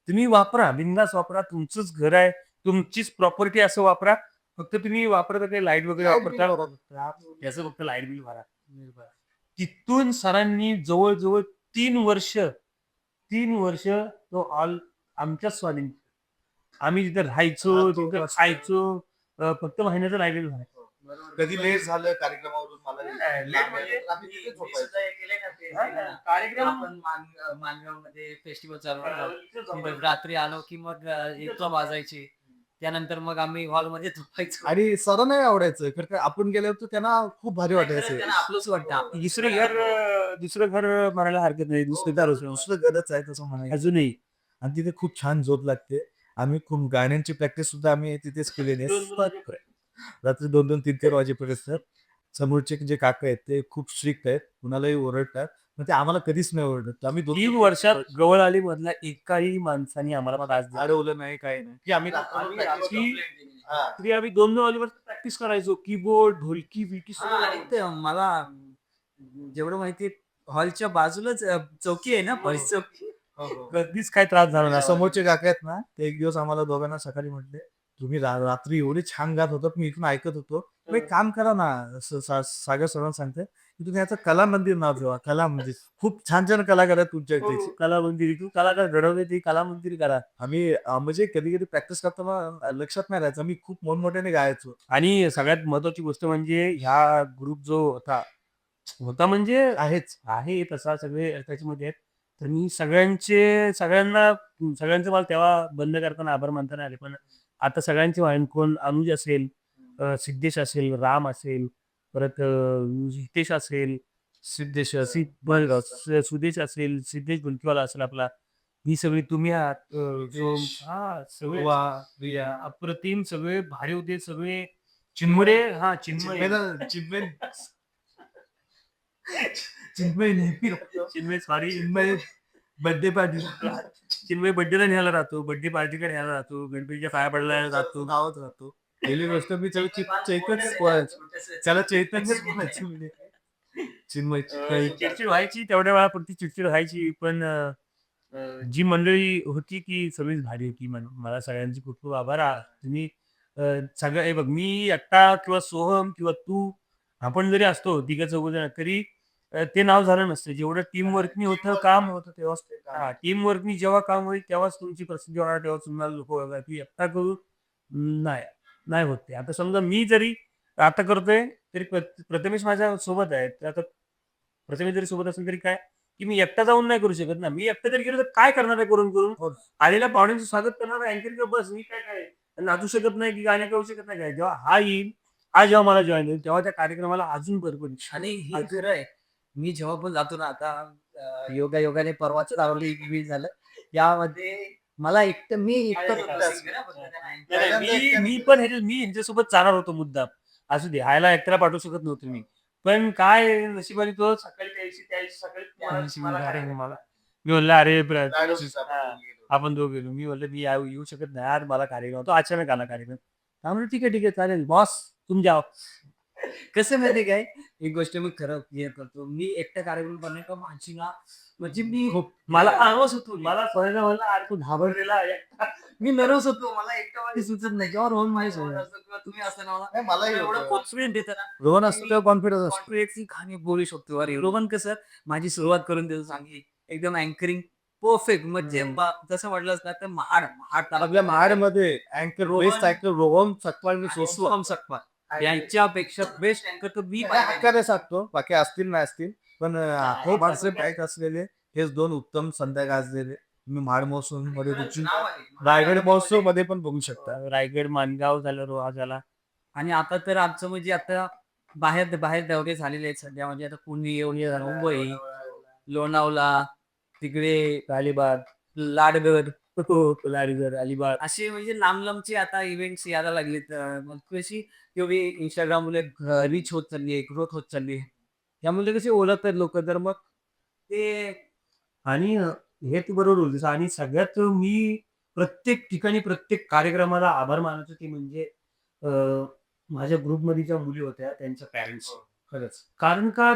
तुम्ही वापरा, बिनधास्त वापरा. तुमचंच घर आहे, तुमचीच प्रॉपर्टी असं वापरा. फक्त तुम्ही वापरता काही लाईट वगैरे वापरता, त्याचं फक्त लाईट बिल भरा." तिथून सरांनी जवळ-जवळ 3 वर्ष 3 वर्ष तो हॉल आमच्याच स्वाधीन. आम्ही तिथे राहायचो, तिथे खायचो. फक्त महिन्याचं लाईट बिल भरायचं. कधी लेट झालं कार्यक्रमावरून मला लेट म्हणजे आम्ही तिथेच झोपायचो. कार्यक्रम आपण मानगावमध्ये फेस्टिवल चालू रात्री आलो की मग 1 वाजायचे. त्यानंतर मग आम्ही हॉलमध्ये झोपायचो. आणि सरांनाही आवडायचं कारण का आपण गेल्यावर तर त्यांना खूप भारी वाटायचं. त्यांना आपलंच वाटतं. दुसरं घर म्हणायला हरकत नाही. दुसरं दार दुसरं गरज आहे तसं म्हणायचं. अजूनही आणि तिथे खूप छान झोप लागते. आम्ही खूप गाण्यांची प्रॅक्टिस सुद्धा आम्ही तिथेच केलेली आहे. रात्री 2-2, 3-3 वाजेपर्यंत. समोरचे जे काका आहेत ते खूप स्ट्रिक्ट आहेत. कुणालाही ओरडतात. पण ते आम्हाला कधीच नाही ओरडत. आम्ही 3 वर्षात गवळ आली मधल्या एकाही माणसाने आम्हाला त्रास दिला. अडवलं नाही काही नाही. की आम्ही तरी आम्ही 2-2 वाजेपर्यंत प्रॅक्टिस करायचो. कीबोर्ड, ढोलकी, बिलकी सगळं आणि ते मला जेवढं माहिती हॉलच्या बाजूलाच चौकी आहे ना, पोलीस चौकी. कधीच काही त्रास झाला नाही. समोरचे काका आहेत ना ते एक दिवस आम्हाला दोघांना सकाळी म्हटले, "तुम्ही रात्री एवढे छान गात होतात मी इथून ऐकत होतो. मग एक काम करा ना." सागर सरांना सांगते, की "तुम्ही याचं कला मंदिर नाव ठेवा. कला मंदिर. खूप छान छान कलाकार आहेत तुमच्या इथे." कला मंदिर, तू कलाकार घडवले ती कला मंदिर करा. आम्ही म्हणजे कधी-कधी प्रॅक्टिस करताना लक्षात नाही राहायचं. आम्ही खूप मोठमोठ्याने गायचो. आणि सगळ्यात महत्वाची गोष्ट म्हणजे ह्या ग्रुप जो होता म्हणजे आहेच. आहे तसा सगळे त्याच्यामध्ये आहेत. तर मी सगळ्यांचे मला तेव्हा बंद करताना आभार मानता नाही आले. पण आता सगळ्यांचे वाईन कोण अनुज असेल, सिद्धेश असेल, राम असेल, परत हितेश असेल, सिद्धेश सुदेश असेल, सिद्धेश गुंतवाला असेल आपला. ही सगळी तुम्ही आहात. सगळे अप्रतिम सगळे भारी होते सगळे. चिन्मय बर्थडे पार्टी चिन्मय बर्थडेला न्यायला राहतो, बर्थडे पार्टीला न्यायला राहतो, गणपतीच्या पाया पडायला जातो. गावात राहतो. पहिली गोष्ट मी त्याला त्याला चैतन्यच म्हणायचं म्हणजे. चिन्मय चिडचिड व्हायची तेवढ्या वेळापुरती चिडचिड व्हायची. पण जी मंडळी होती की सगळीच भारी होती. मला सगळ्यांचे खूप खूप आभार. तुम्ही सगळं हे बघ मी एकटा किंवा सोहम किंवा तू आपण जरी असतो तिघं चौघजण तरी ते नाव झालं नसतं. जेवढं टीम वर्कनी होतं काम होतं तेव्हाच टीम वर्कनी जेव्हा काम होईल तेव्हाच तुमची प्रसिद्धी होणार, तेव्हाच तुम्हाला लोक ओळखणार. तू एकटा करू नाही होत ते. आता समजा मी जरी आता करतोय तरी प्रथमेश माझ्या सोबत आहे. तर आता प्रथमेश जरी सोबत असेल तरी काय की मी एकटा जाऊन नाही करू शकत ना. मी एकटा जरी गेलो तर काय करणार आहे करून आलेल्या पाहुण्यांचं स्वागत करणार अँकर किंवा बस मी काय नाचू शकत नाही की गाण्या करू शकत नाही. काय जेव्हा हा येईल, हा जेव्हा मला जॉईन होईल तेव्हा त्या कार्यक्रमाला अजून भरपूर आणि हे खरं आहे. मी जेव्हा पण जातो ना आता योगाने परवाच लावली इव्हेंट झालं. यामध्ये मला एकटं मी एकटंच होतो एकटाच. singer हा, मी पण मी यांच्यासोबत जाणार होतो मुद्दाम. असू दे, हायला एकट्याला पाठवू शकत नव्हतो मी. पण काय नशिबाने तो सकाळी त्या दिवशी सकाळी मला मी म्हणलं, "अरे हां, आपण दोघं गेलो." मी म्हणलं, "मी येऊ शकत नाही यार, मला कार्यक्रम होता." अचानक आला कार्यक्रम. हा म्हणलं, "ठीक आहे, ठीक आहे, चालेल बॉस तुम जाओ." कसं माहिती काय, एक गोष्ट मी खरं क्लिअर करतो. मी एकटा कार्यक्रम करणे का माझी ना म्हणजे मी मला आवाज होतो. मला सोन्याला म्हणलं, "अरे तू घाबरलेला आहे." मी नर्वस होतो. मला एकटा सुचत नाही. जेव्हा रोहन माझ्यासोबत असतो किंवा तुम्ही असताना मला मलाही एवढं होतं. कॉन्फिडंट देतं ना. रोहन असतो तेव्हा कॉन्फिडन्स असतो. कॉन्फिडन्सली गाणी बोलू शकतो. अरे रोहन कसं माझी सुरुवात करून देतो चांगली. एकदम अँकरिंग परफेक्ट. मग जेव्हा तसं म्हटलंच ना तर महाड आपल्या महाडमध्ये अँकर बेस्ट अँकर रोहन सकपाळ मी सोचतो. सोसम सकपा यांच्यापेक्षा बेस्ट अँकर तर मी हक्काने सांगतो, बाकी असतील नाही असतील, पण आभारचे बॅक असलेले हेच दोन उत्तम संध्या गाजलेले तुम्ही महाड महोत्सव मध्ये रायगड महोत्सव मध्ये पण बघू शकता. रायगड, माणगाव झालं, रोहा झाला. आणि आता तर आमचं म्हणजे आता बाहेर बाहेर दौरे झालेले आहेत सध्या म्हणजे आता पुणे, मुंबई, लोणावळा, तिकडे अलिबाग, लाडगर, लाडगर, अलिबाग. असे म्हणजे लांब लांबचे आता इव्हेंट्स यायला लागलेत. मग कशी तेवढी इंस्टाग्राममुळे रीच होत चालली आहे, ग्रोथ होत चालली आहे. त्यामुळे कसे ओळखतात लोक तर मग ते आणि हे तू बरोबर बोलतोस. आणि सगळ्यात मी प्रत्येक ठिकाणी, प्रत्येक कार्यक्रमाला आभार मानायचो ते म्हणजे माझ्या ग्रुपमध्ये ज्या मुली होत्या त्यांच्या पॅरेंट्स. खरंच. कारण का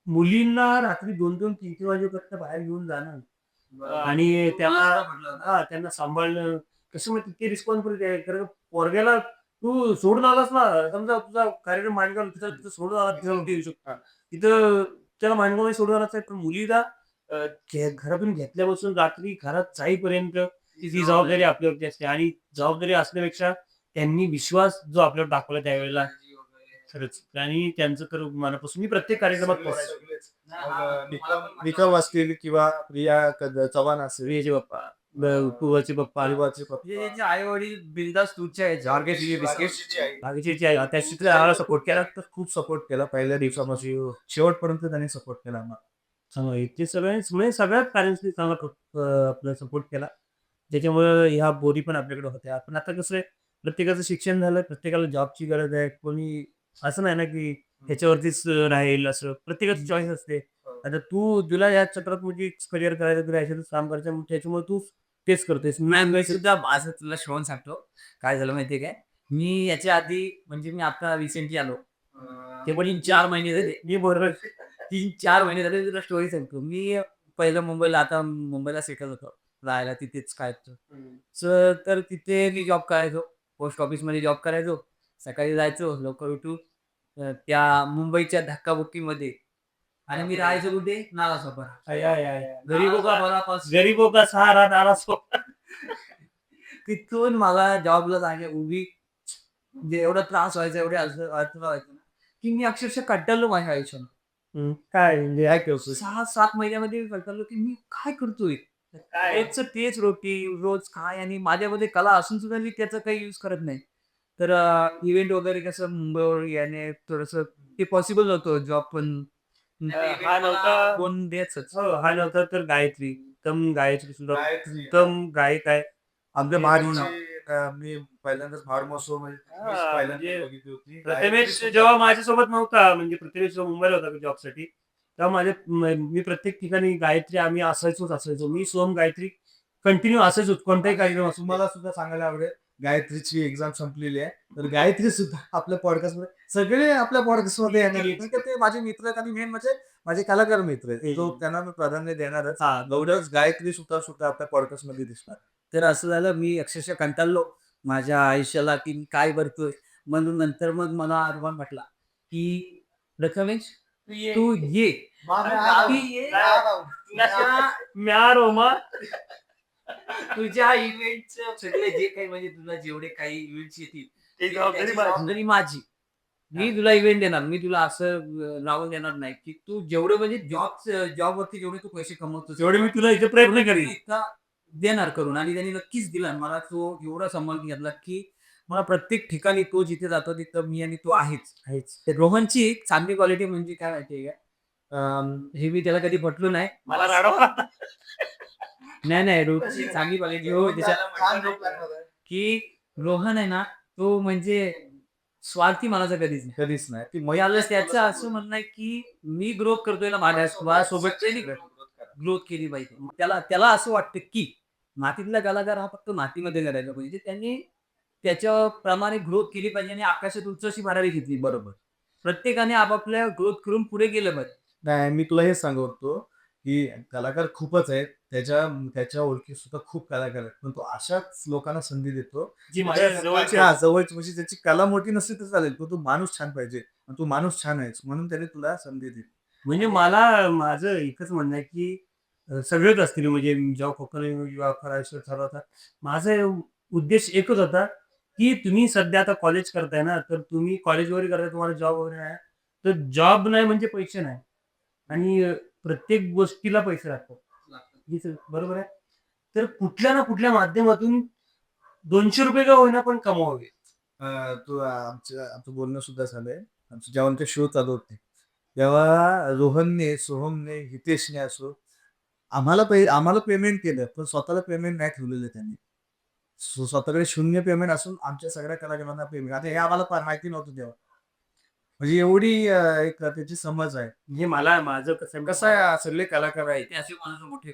मुलींना रात्री 2-2, 3-3 वाजेपर्यंत बाहेर घेऊन जाणं आणि त्यांना सांभाळणं कसं माहिती ते रिस्पॉन्सिबिलिटी आहे. कारण पोरग्याला तू सोडून आलास ना, समजा तुझा कार्यक्रम माणगाव तिथं सोडून आला तिथं येऊ शकता. तिथं त्याला माणगाव सोडून आलाच आहे. पण मुलीला घरातून घेतल्यापासून रात्री घरात जाईपर्यंत ती जबाबदारी आपल्यावरती असते. आणि जबाबदारी असण्यापेक्षा त्यांनी विश्वास जो आपल्यावर दाखवला त्यावेळेला खरंच. आणि त्यांचं तर मनापासून मी प्रत्येक कार्यक्रमात निकम असतील किंवा प्रिया चव्हाण असेल, प्रियाचे बाप्पा, कुवाचे बाप्पा, अलिबागचे पप्पा, त्यांचे आई वडील बिंदास तुझचे आहेत. झारगे बिस्किट बाकीचे आहे त्या चित्र आम्हाला सपोर्ट केला. तर खूप सपोर्ट केला पहिल्या दिवसापासून शेवटपर्यंत त्यांनी सपोर्ट केला आम्हाला. चांगलं आहे. ते म्हणजे सगळ्याच पॅरेंट्सनी चांगला आपला सपोर्ट केला. त्याच्यामुळे ह्या बोरी पण आपल्याकडे होत्या. पण आता कसं आहे प्रत्येकाचं शिक्षण झालं, प्रत्येकाला जॉबची गरज आहे. कोणी असं नाही ना की ह्याच्यावरतीच राहील असं. प्रत्येकाची चॉईस असते. आता तुला या चक्रात म्हणजे करिअर करायचं, तुला ह्याच्यातच काम करायचं मग त्याच्यामुळे तू तेच करतोयस. मी सुद्धा माझं तुला श्रवण सांगतो. काय झालं माहितीये काय? मी याच्या आधी म्हणजे मी आता रिसेंटली आलो. ते पण 4 महिने झाले. मी बरोबर 3-4 महिने झाले तुला स्टोरी सांगतो. मी पहिलं मुंबईला आता मुंबईला सेटल होतो. राहायला तिथेच काय तर तिथे मी जॉब करायचो. पोस्ट ऑफिसमध्ये जॉब करायचो. सकाळी जायचो लवकर उठून त्या मुंबईच्या धक्काबुक्कीमध्ये आणि मी राहायचो कुठे? नालासोपारा. गरीबों का सहारा नाराज. तिथून मला जॉबला जाण्या उभी म्हणजे एवढा त्रास व्हायचा, एवढे अडथळा व्हायचा ना, की मी अक्षरशः कंटाळलो माझ्या आयुष्यात. काय म्हणजे काय करतो 6-7 महिन्यामध्ये मी कंटाळलो, की मी काय करतोय? तेच रोटी रोज काय आणि माझ्यामध्ये कला असून सुद्धा मी त्याचा काही यूज करत नाही. तर इव्हेंट वगैरे कसं मुंबईवर येणे थोडंसं ते पॉसिबल नव्हतं. जॉब पण हा नव्हता. कोण द्यायचंच. हा नव्हता तर गायत्री. गायत्री सुद्धा उत्तम गायक आहे. आमच्या महाडची मी पहिल्यांदाच महाड महोत्सव म्हणजे प्रथमेश जेव्हा माझ्यासोबत नव्हता म्हणजे प्रथमेश जेव्हा मुंबईला होता जॉबसाठी तेव्हा मी प्रत्येक ठिकाणी गायत्री आम्ही असायचो. मी सोम गायत्री कंटिन्यू असायचो कोणताही कार्यक्रम असो. तुम्हाला सुद्धा सांगायला आवडेल गायत्रीची एक्झाम संपलेली आहे तर गायत्री सुद्धा आपल्या पॉडकास्ट मध्ये सगळे आपल्या पॉडकास्ट मध्ये येणार आहेत. कारण ते माझे मित्र आहेत आणि मेन म्हणजे माझे कलाकार मित्र आहेत. जो त्यांना मी प्राधान्य देणारच. लवकरच गायत्री सुद्धा आपल्या पॉडकास्ट मध्ये दिसणार. तर असं झालं मी अक्षरशः कंटाळलो माझ्या आयुष्याला की मी काय करतोय. म्हणून नंतर मग मला अरमान म्हटला की रमेश तू ये. तुझ्या इव्हेंटचं सगळे जे काही म्हणजे तुला जेवढे काही इव्हेंट्स येतील ते जबाबदारी जबाबदारी माझी. मी तुला इव्हेंट देणार. मी तुला असं लावून देणार नाही की तू जेवढे म्हणजे जॉबवरती जेवढे तू पैसे कमवतो तेवढे मी तुला इथे प्रयत्न करीन. इतका देणार करून. आणि त्यांनी नक्कीच दिला. मला तो एवढा सन्मान घेतला की मला प्रत्येक ठिकाणी तो जिथे जातो तिथं मी आणि तो आहेच. ते रोहनची एक चांगली क्वालिटी म्हणजे काय माहितीये का हे मी त्याला कधी पटलो नाही. मला राडवा नाही रोहनची चांगली क्वालिटी हो की रोहन आहे ना, तो म्हणजे स्वार्थी मानाचा कधीच नाही. कधीच नाही. ती मला त्याचं असं म्हणणं आहे की मी ग्रोथ करतोय ना माझ्यासोबत ग्रोथ केली पाहिजे. त्याला त्याला असं वाटतं की मातीतला कलाकार हा फक्त मातीमध्ये करायला पाहिजे. त्यांनी त्याच्याप्रमाणे ग्रोथ केली पाहिजे आणि आकाशात उंच अशी भरारी घेतली. बरोबर. प्रत्येकाने आपापल्या ग्रोथ करून पुढे गेलं पाहिजे. नाही, मी तुला हे सांगतो, की कलाकार खूपच आहेत. त्याच्या ओळखीत सुद्धा खूप कलाकार आहेत. पण तो अशाच लोकांना संधी देतो, जी माझ्या जवळची हां, जवळची म्हणजे त्याची कला मोठी नसली तर चालेल, पण तो माणूस छान पाहिजे. आणि तू माणूस छान आहेस म्हणून त्याने तुला संधी दिली. म्हणजे मला माझं एकच म्हणणं आहे की सगळेच असतील म्हणजे जेव्हा कोकण किंवा फरायश्वर ठरवतात. माझा उद्देश एकच होता की तुम्ही सध्या आता कॉलेज करताय ना, तर तुम्ही कॉलेज वगैरे करताय, तुम्हाला जॉब वगैरे नाही. तर जॉब नाही म्हणजे पैसे नाही. आणि प्रत्येक गोष्टीला पैसे लागतात. बरोबर आहे. तर कुठल्या ना कुठल्या माध्यमातून ₹200 का होईना पण कमवावे. आमचं बोलणं सुद्धा झालंय. आमचं जेव्हा ते शो चालू होते, तेव्हा रोहनने, सोहमने, हितेशने असो आम्हाला पेमेंट केलं, पण स्वतःला पेमेंट नाही ठेवलेलं त्यांनी. स्वतःकडे शून्य पेमेंट असून आमच्या सगळ्या कलाकारांना पेमेंट. आता हे आम्हाला माहिती नव्हतं तेव्हा. म्हणजे एवढी एक त्याची समज आहे. म्हणजे मला माझं कसं आहे सगळे कलाकार आहेत. ते असे माणूस मोठे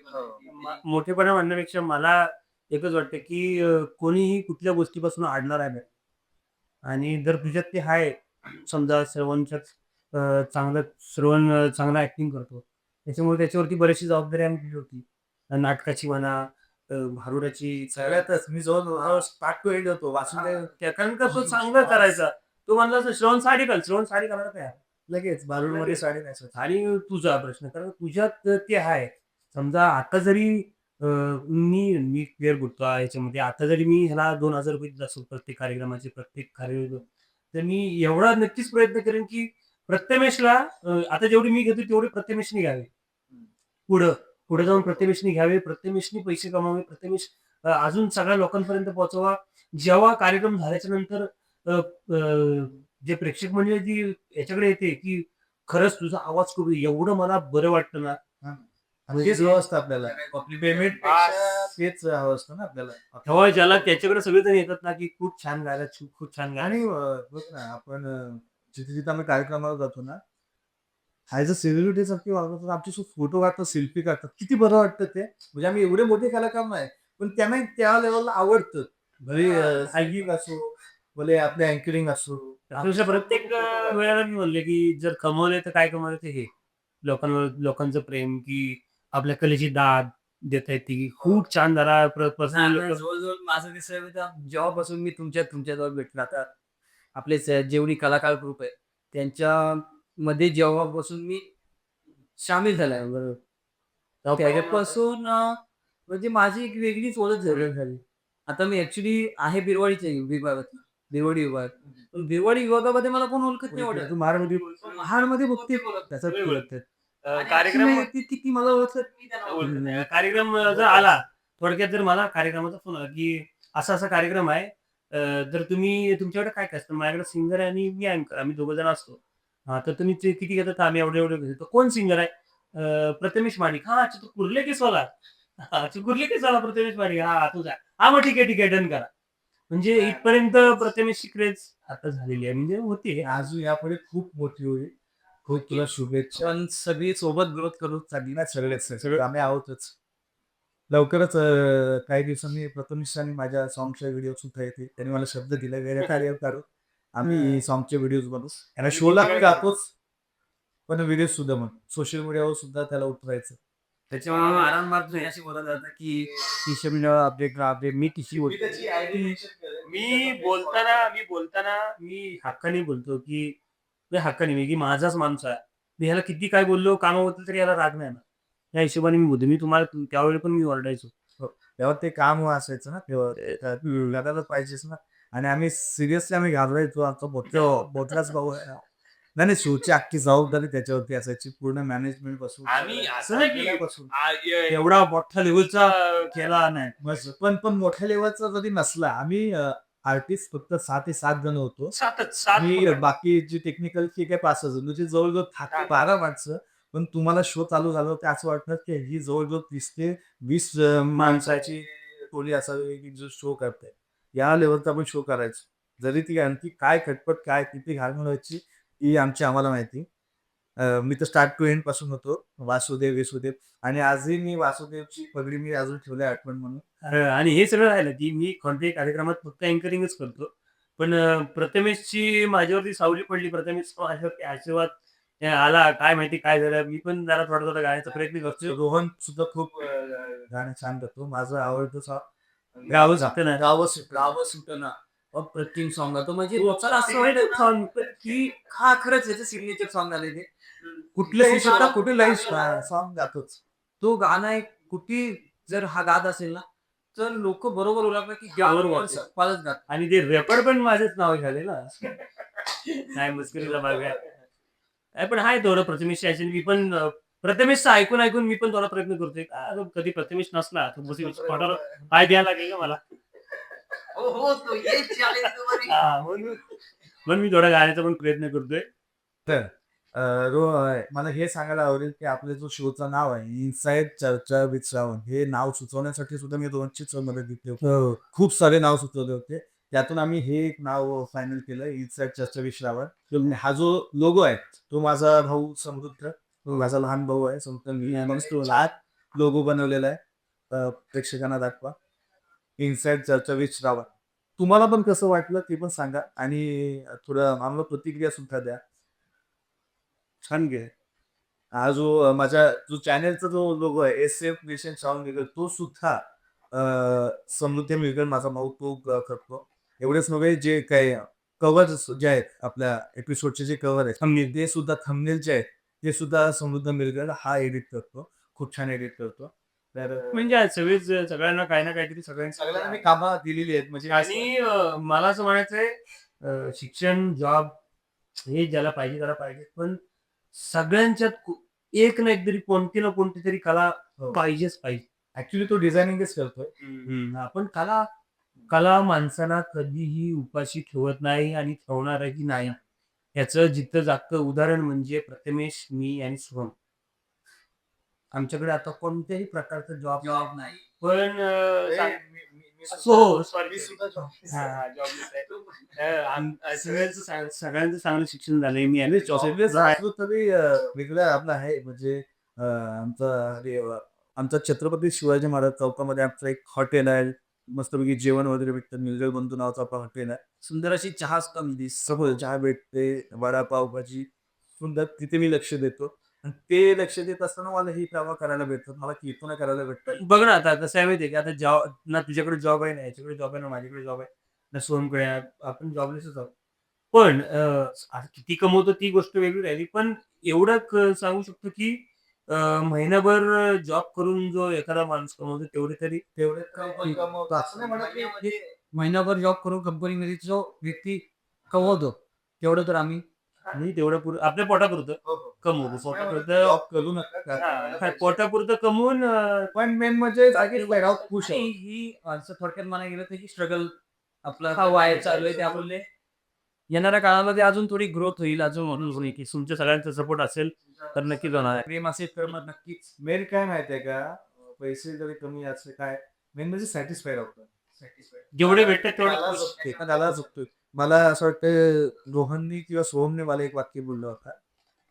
मोठेपणा म्हणण्यापेक्षा मला एकच वाटतं की कोणीही कुठल्या गोष्टीपासून अडणार आहे नाही. आणि जर तुझ्यात ते आहे, समजा श्रवण चांगला ऍक्टिंग करतो, त्याच्यामुळे त्याच्यावरती बरीचशी जबाबदारी आम्ही दिली होती. नाटकाची म्हणा, भारुडाची सगळ्यातच मी जवळ स्टार्ट टू एंड होतो वाचून कारण का तो चांगला करायचा. तो म्हणला तर श्रवण साडी घालणार काय लगेच बारूडमध्ये साडी नेसायची. आणि तुझा प्रश्न कारण तुझ्यात ते आहे. समजा आता जरी मी क्लिअर बोलतो याच्यामध्ये, आता जरी मी ह्याला ₹2000 देत असेल प्रत्येक कार्यक्रमाचे, प्रत्येक कार्यक्रम, तर मी एवढा नक्कीच प्रयत्न करेन की प्रथमेशला आता जेवढी मी घेतो तेवढे प्रथमेशने घ्यावे. पुढे जाऊन प्रथमेशने घ्यावे, प्रथमेशने पैसे कमावे, प्रथमेश अजून सगळ्या लोकांपर्यंत पोहोचवा. जेव्हा कार्यक्रम झाल्याच्या नंतर जे प्रेक्षक म्हणजे जी याच्याकडे येते की खरंच तुझा आवाज खूप एवढं मला बरं वाटतं ना. तेच हवं असतं आपल्याला. पेमेंट तेच हवं असतं ना आपल्याला. तेव्हा ज्याला त्याच्याकडे सगळेजण येतात ना की खूप छान गायला, खूप छान गायला. आणि बघ ना आपण जिथे आम्ही कार्यक्रमाला जातो ना, ॲज अ सेलिब्रिटी सारखी वागतात. आमच्यासोबत फोटो काढतात, सेल्फी काढतात. किती बरं वाटतं ते. म्हणजे आम्ही एवढे मोठे कलाकार नाही, पण त्यांना त्या लेवलला आवडतं. भले सिंगिंग असो, भले आपले अँकरिंग असो. अक्षरशः प्रत्येक वेळेला मी म्हणले की जर कमवले तर काय कमवले ते हे लोकांचं प्रेम, की आपल्या कलेची दाद देता येते, की खूप छान जरा पर्सनल जवळजवळ माझं दिसलं जेव्हापासून मी तुमच्याजवळ भेटलो आता आपले जेवढी कलाकार ग्रुप आहे त्यांच्यामध्ये जेव्हापासून मी सामील झालाय बरोबर त्याच्यापासून म्हणजे माझी एक वेगळीच ओळख झाली. आता मी ऍक्च्युली आहे बिरवाडीच्या विभागात, बिरवाडी विभाग. पण बिरवाडी विभागामध्ये मला कोण ओळखत नाही एवढं. तू महाडमध्ये बघते त्याचा ओळखतात. कार्यक्रम ती मला ओळखत कार्यक्रम जर आला, थोडक्यात जर मला कार्यक्रमाचा फोन आला की असा कार्यक्रम आहे, तर तुम्ही तुमच्याकडे काय काय असतं, माझ्याकडे सिंगर आहे आणि मी अँकर, आम्ही दोघं जण असतो. हा तर तुम्ही किती घेतात, आम्ही एवढे घेतो. कोण सिंगर आहे? प्रथमेश माडिक. हा अच्छा, तू कुर्ले केसवाला. कुर्ले केसवाला प्रथमेश माडिक. हा तुझा. हा मग ठीक आहे डन करा. म्हणजे इथपर्यंत प्रथमेशची क्रेज आता झालेली आहे, म्हणजे होती अजून यापुढे खूप मोठी होईल. खूप तुला शुभेच्छा. पण सगळी सोबत ग्रोथ करून चालली ना सगळे आम्ही आहोतच. लवकरच काही दिवसांनी प्रथमेश आणि माझ्या सॉंगचे व्हिडिओ सुद्धा येते. त्यांनी मला शब्द दिला वेगळ्या कार्य करू आम्ही सॉंगचे व्हिडिओ बनवू. याला शोला गातोच, पण व्हिडिओ सुद्धा मग सोशल मीडियावर सुद्धा त्याला उतरायचं. त्याच्यामुळे आराम मारतो अशी बोलत जातं की टी-शर्ट अपडेट मी टी-शर्ट बोलतो. मी बोलताना मी हक्काने बोलतो की माझाच माणूस आहे. मी ह्याला किती काय बोललो कामाबद्दल तरी याला राग नाही ना. या हिशोबाने मी बोलतो. मी तुम्हाला त्यावेळी पण मी ओरडायचो. तेव्हा ते काम असायचं ना, तेव्हा लगायला पाहिजेच ना. आणि आम्ही सिरियसली घाबरायचो. आमचा बोथराच भाऊ आहे. नाही शोची अख्खी जबाबदारी त्याच्यावरती असायची पूर्ण मॅनेजमेंट पासून. आम्ही असं नाही की एवढा मोठ्या लेवलचा केला नाही. बस पण मोठ्या लेवलचा जरी नसला, आम्ही आर्टिस्ट फक्त 6 ते 7 जण होतो. सातच आणि बाकी जी टेक्निकल ठीक आहे 5 जण, म्हणजे जवळजवळ 12 माणसं. पण तुम्हाला शो चालू झाला ते असं वाटतं की ही जवळजवळ 30 ते 20 माणसाची टोळी असावी की जो शो करते. या लेवलचा आपण शो करायचो. जरी ती आणखी काय खटपट, काय किती घालमेल व्हायची ही आमची आम्हाला माहिती. मी तर स्टार्ट टू एंड पासून होतो. वासुदेव, विसुदेव आणि आजही मी वासुदेवची पगडी मी अजून ठेवली आहे आठवण म्हणून. आणि हे सगळं राहिलं की मी कोणत्याही कार्यक्रमात फक्त अँकरिंगच करतो. पण प्रथमेशची माझ्यावरती सावली पडली. प्रथमेश माझ्यावरती आशीर्वाद आला. काय माहिती काय झालं. मी पण जरा थोडा गाण्याचा प्रयत्न करतोय. रोहन सुद्धा खूप गाणं छान गातो. माझं आवडतं गावं सुटतं ना. गावं सुटना अप्रतिम सॉन्ग आहे तो. म्हणजे रोजचा असं वाटतं सॉन्ग की हा खरंच याचं सिग्नेचर सॉन्ग झाले ते. कुठल्याही शब्दात कुठे लाईफ सॉन्ग गातोच. तो गाणं एक कुठे जर हा गात असेल ना तर लोक बरोबर ओळखतात की गावावर पालच गात. आणि ते रेकॉर्ड पण माझंच नाव झाले ना. नाही मुश्किलीचा भाग आहे. पण हाय थोडं प्रथमेश मी पण प्रथमेशचं ऐकून मी पण थोडा प्रयत्न करतोय. कधी प्रथमेश नसला तर पोटाला पाय द्यायला लागेल ना मला. म्हणून मी थोडा गाण्याचा पण प्रयत्न करतोय. तर मला हे सांगायला आवडेल की आपल्या जो शोचं नाव आहे इनसाइड चर्चा विथ श्रावण हे नाव सुचवण्यासाठी सुद्धा मी रोहनचीच मदत घेतली होती. खूप सारे नाव सुचवले होते. त्यातून आम्ही हे एक नाव फायनल केलं इनसाइड चर्चा विथ श्रावण. हा जो लोगो आहे तो माझा भाऊ समृद्ध, तो माझा लहान भाऊ आहे समृद्ध. मी तो लहान लोगो बनवलेला आहे. प्रेक्षकांना दाखवा. इनसाइड चर्चा विथ श्रावण. तुम्हाला पण कसं वाटलं ते पण सांगा आणि थोडं आम्हाला प्रतिक्रिया सुद्धा द्या. छान घे. हा जो माझ्या जो चॅनलचा जो लोगो आहे SF मिशन श्रावण मिळकर तो सुद्धा समृद्धी मिळकर माझा भाऊ तो करतो. एवढेच नव्हे जे काही कव्हर जे आहेत आपल्या एपिसोडचे जे कव्हर आहेत ते सुद्धा थंबनेल जे आहेत ते सुद्धा समृद्ध मिळकर हा एडिट करतो. खूप छान एडिट करतो. तर म्हणजे सगळेच सगळ्यांना काही ना काहीतरी सगळ्यांना मी कामं दिलेली आहेत म्हणजे आणि मला असं म्हणायचंय शिक्षण जॉब हे ज्याला पाहिजे त्याला पाहिजे. पण सगळ्यांच्यात एक ना एक तरी कोणती ना कोणती तरी कला पाहिजेच पाहिजे. ऍक्च्युली तो डिझायनिंगच करतोय. आपण कला माणसाला कधीही उपाशी ठेवत नाही आणि ठेवणारही नाही. याचं जिथं जागतं उदाहरण म्हणजे प्रथमेश, मी आणि शुभम. आमच्याकडे आता कोणत्याही प्रकारचा जॉब नाही. पण सगळ्यांचं चांगलं शिक्षण झालंय. मी आणि तरी वेगळा आपला आहे म्हणजे आमचा छत्रपती शिवाजी महाराज चौकामध्ये आमचं एक हॉटेल आहे. मस्तपैकी जेवण वगैरे भेटतं. मिळगल बंधू नावाचं आपलं हॉटेल आहे. सुंदर अशी चहा कमी समोर चहा भेटते, वडापाव भाजी सुंदर. तिथे मी लक्ष देतो आणि ते लक्ष देत असताना मला ही कामं करायला भेटतात. मला कीर्तनं करायला भेटतात. बघ ना आता कसं आहे माहितीये की आता जॉब ना तुझ्याकडे जॉब आहे ना याच्याकडे जॉब आहे ना माझ्याकडे जॉब आहे ना सोहमकडे आहे. आपण जॉबलेसच आहोत. पण आता किती कमवतो ती गोष्ट वेगळी राहिली. पण एवढं सांगू शकतो की महिनाभर जॉब करून जो एखादा माणूस कमवतो तेवढे कमवतो असं नाही म्हणत की महिनाभर जॉब करून कंपनीमध्ये जो व्यक्ती कमवतो तेवढं तर आम्ही तेवढं आपल्या पोटापुरतं कमवतो. पोटापुरतं जॉब करू नका. पोटापुरतं कमवून पण मेन म्हणजे खुश आहे. ही असं थोडक्यात म्हणायला गेलं तर ही स्ट्रगल आपला हा वाय चालू आहे त्यामुळे येणाऱ्या काळामध्ये अजून थोडी ग्रोथ होईल. अजून म्हणून होईल की तुमच्या सगळ्यांचा सपोर्ट असेल तर नक्कीच होणार. प्रेम असेल तर मग नक्कीच. मेन काय माहितीये का पैसे जरी कमी असले काय मेन म्हणजे सॅटिस्फाईड होतं. जेवढे भेटतात तेवढे त्याला चुकतोय. मला असं वाटतं रोहननी किंवा सोहमने मला एक वाक्य बोललं होतं.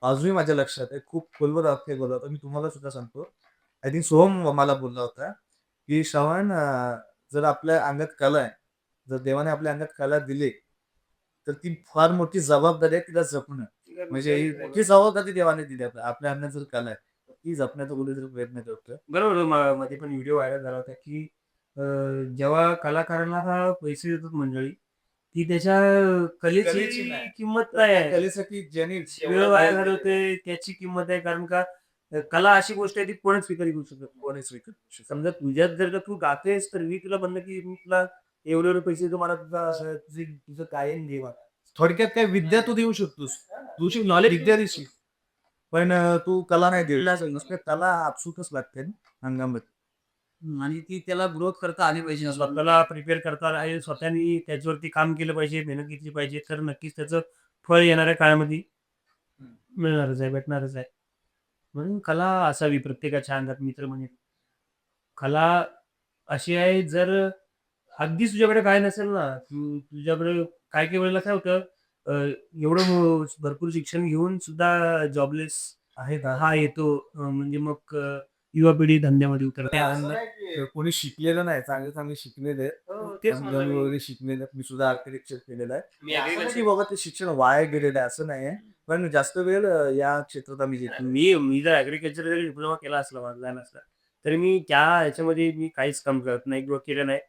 अजूनही माझ्या लक्षात आहे. खूप खोलवर वाक्य बोलला होता. मी तुम्हाला सुद्धा सांगतो. आय थिंक सोहम मला बोलला होता की श्रावण जर आपल्या अंगात कला आहे, जर देवाने आपल्या अंगात कला दिली तर ती फार मोठी जबाबदारी आहे तिला जपणं. म्हणजे ही मोठी जबाबदारी देवाने दिली आपल्या अंगात जर कला आहे ती जपण्याचा कुठेतरी प्रयत्न करतोय. बरोबर. मध्ये पण व्हिडिओ व्हायरल झाला होता की जेव्हा कलाकारांना हा पैसे देतात मंडळी ती त्याच्या कलेची नाही. किंमत काय आहे. कलेसाठी ज्यांनी वेळ वाया घालवते त्याची किंमत आहे. कारण का कला अशी गोष्ट आहे ती कोणच स्वीकार करू शकत नाही. कोणीच विकत घेऊ शकत समजा तुझ्यात जर का तू गातेस तर मी तुला म्हणलं की मी तुला एवढे पैसे तुम्हाला तुझं कायम देवा. थोडक्यात काय विद्या तू देऊ शकतोस. तुझी नॉलेज विद्या देशील पण तू कला नाही देऊ नुसतं कला आपसुकच लागते ना अंगामध्ये. आणि ती त्याला ग्रोथ करता आली पाहिजे. स्वतःला प्रिपेअर करता आहे. स्वतःनी त्याच्यावरती काम केलं पाहिजे. मेहनत घेतली पाहिजे. तर नक्कीच त्याचं फळ येणाऱ्या काळामध्ये मिळणारच आहे, भेटणारच आहे. म्हणून कला असावी प्रत्येकाच्या अंगात. मित्र म्हणे कला अशी आहे, जर अगदीच तुझ्याकडे काय नसेल ना, तुझ्याकडे काही वेळेला काय होतं, एवढं भरपूर शिक्षण घेऊन सुद्धा जॉबलेस आहे ना हा येतो. म्हणजे मग युवा पिढी धंद्यामध्ये उतरते. कोणी शिकलेलं नाही, चांगले चांगले शिकलेले आहेत. तेच MBA म्हणलं मी. वगैरे शिकलेले आहेत. मी सुद्धा आर्किटेक्चर केलेलं आहे. मी असं agree नाही करतो. की बाबा ते शिक्षण वाया गेलेलं आहे असं नाही पण जास्त वेळ या क्षेत्रात आम्ही देतो. मी जर ॲग्रीकल्चर जरी डिप्लोमा केला असला माझा झाला असला, तरी मी त्या ह्याच्यामध्ये मी काहीच काम करत नाही किंवा केलं नाही.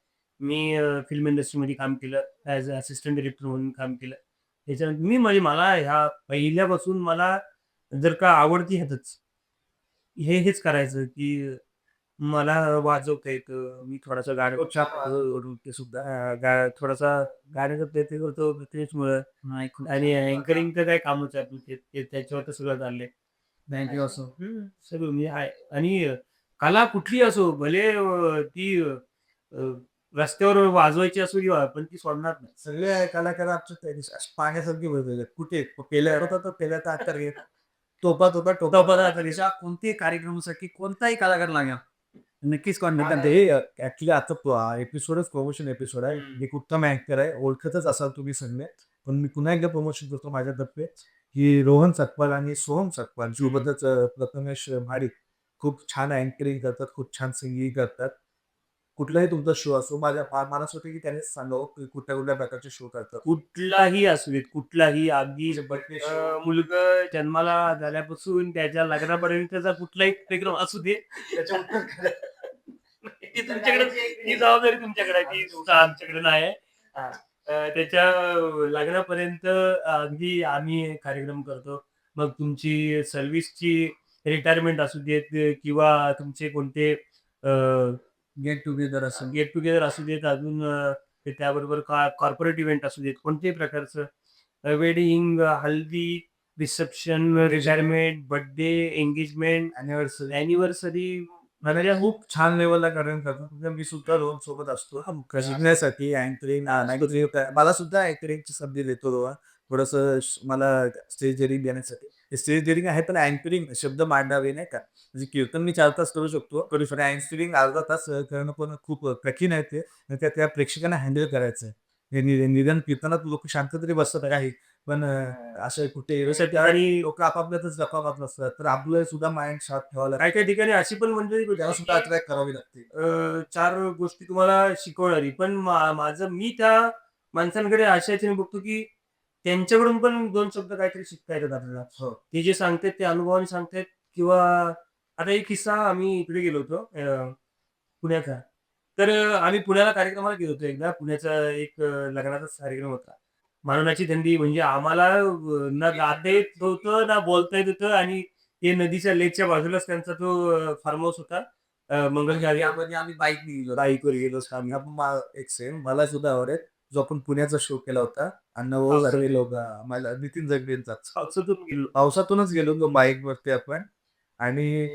मी फिल्म इंडस्ट्रीमध्ये काम केलं. ॲज अ असिस्टंट डायरेक्टर म्हणून काम केलं. त्याच्यानंतर मी म्हणजे मला ह्या पहिल्यापासून मला जर का आवडती ह्यातच, हेच करायचं, की मला वाजवता येतं. मी थोडासा गाणं ते सुद्धा थोडासा गाण्याचा प्रयत्न करतो त्याच्यामुळं. नाही खूप आणि अँकरिंग तर काय कामच आहे आपलं. ते त्याच्यावर तर सगळं चाललंय. थँक्यू असो. सगळं म्हणजे आहे. आणि कला कुठली असो, भले ती रस्त्यावर वाजवायची असो किंवा, पण ती सोडणार नाही. सगळे कलाकार आमच्या पाहण्यासारखे वेगवेगळे कुठे पेल्या होता तर पेल्याचा आकार घेत तोपा तोपा टोपा देशात कोणत्याही कार्यक्रमासाठी कोणताही कलाकार लागेल नक्कीच कॉन्टॅक्ट हे ऍक्च्युली आता एपिसोडच प्रमोशन एपिसोड आहे. हम्म. एक उत्तम ऍक्टर आहे, ओळखतच असाल तुम्ही सगळे. पण मी पुन्हा एकदा प्रमोशन करतो माझ्यातर्फे की रोहन सकपाल आणि सोहम सकपाल सोबतच प्रथमेश महाडिक खूप छान अँकरिंग करतात, खूप छान सिंगिंग करतात. कुठलाही तुमचा शो असो मला असं वाटतं की त्याने सांगावं की कुठल्या कुठल्या प्रकारचे शो करतात. कुठलाही असू देत, कुठलाही अगदी बर्थडे शो मुलगा जन्माला झाल्यापासून त्याच्या लग्नापर्यंतचा कुठलाही कार्यक्रम असू दे, त्याच्या उत्तर ती तुमच्याकडे, ती जबाबदारी तुमच्याकडे आहे, ती आमच्याकडे नाही आहे. हा. त्याच्या लग्नापर्यंत अगदी आम्ही कार्यक्रम करतो. मग तुमची सर्व्हिसची रिटायरमेंट असू देत किंवा तुमचे कोणते गेट टुगेदर असं गेट टुगेदर असू देत, अजून त्याबरोबर कॉर्पोरेट इव्हेंट असू देत, कोणत्याही प्रकारचं wedding, haldi, reception, retirement, birthday, engagement, anniversary anniversary, मला खूप छान लेवलला कारण करतो. म्हणजे मी सुद्धा रोहन सोबत असतो शिकण्यासाठी अँकरिंग मला सुद्धा अँकरिंगची संधी देतो रोहन. थोडंसं मला स्टेज डेअरिंग देण्यासाठी स्टेज डेअरिंग आहे पण अँकरिंग शब्द मांडावे नाही का, म्हणजे कीर्तन मी 4 तास करू शकतो, अँकरिंग अर्धा तास करणं पण खूप कठीण आहे ते. आणि त्या प्रेक्षकांना हँडल करायचं आहे. हे निदान कीर्तनात लोक शांत तरी बसतात काही, पण असं कुठे आणि लोक आपापल्यातच गप्पा मारत असतात, तर आपलं सुद्धा माइंड शार्प ठेवायला काही काही ठिकाणी अशी पण मंडळी होती, त्याला सुद्धा अट्रॅक्ट करावी लागते. 4 गोष्टी तुम्हाला शिकवणारी. पण माझं मी त्या माणसांकडे अशा ह्याच्याने बघतो, की त्यांच्याकडून पण 2 शब्द काहीतरी शिकता येतात आपल्याला. हो. ते जे सांगतायत ते अनुभवाने सांगतायत. किंवा आता एक किस्सा, आम्ही इकडे गेलो होतो पुण्याचा. तर आम्ही पुण्याला कार्यक्रमाला गेलो होतो एकदा. पुण्याचा एक लग्नाचाच कार्यक्रम होता. मालवणाची थंडी, म्हणजे आम्हाला ना गाता येत होतं, ना बोलता येत होतं. आणि ते नदीच्या लेकच्या बाजूलाच त्यांचा तो फार्म हाऊस होता. मंगलकार्य यामध्ये आम्ही बाईकने गेलो बाईकवर गेलो आम्ही. एक सेम मला सुद्धा आवडेल जो आपण पुण्याचा शो केला होता अण्णाभाऊ घरवे लोक मला नितीन जगडेंचा पावसातून गेलो. पावसातूनच गेलो तो बाईक वरती आपण. आणि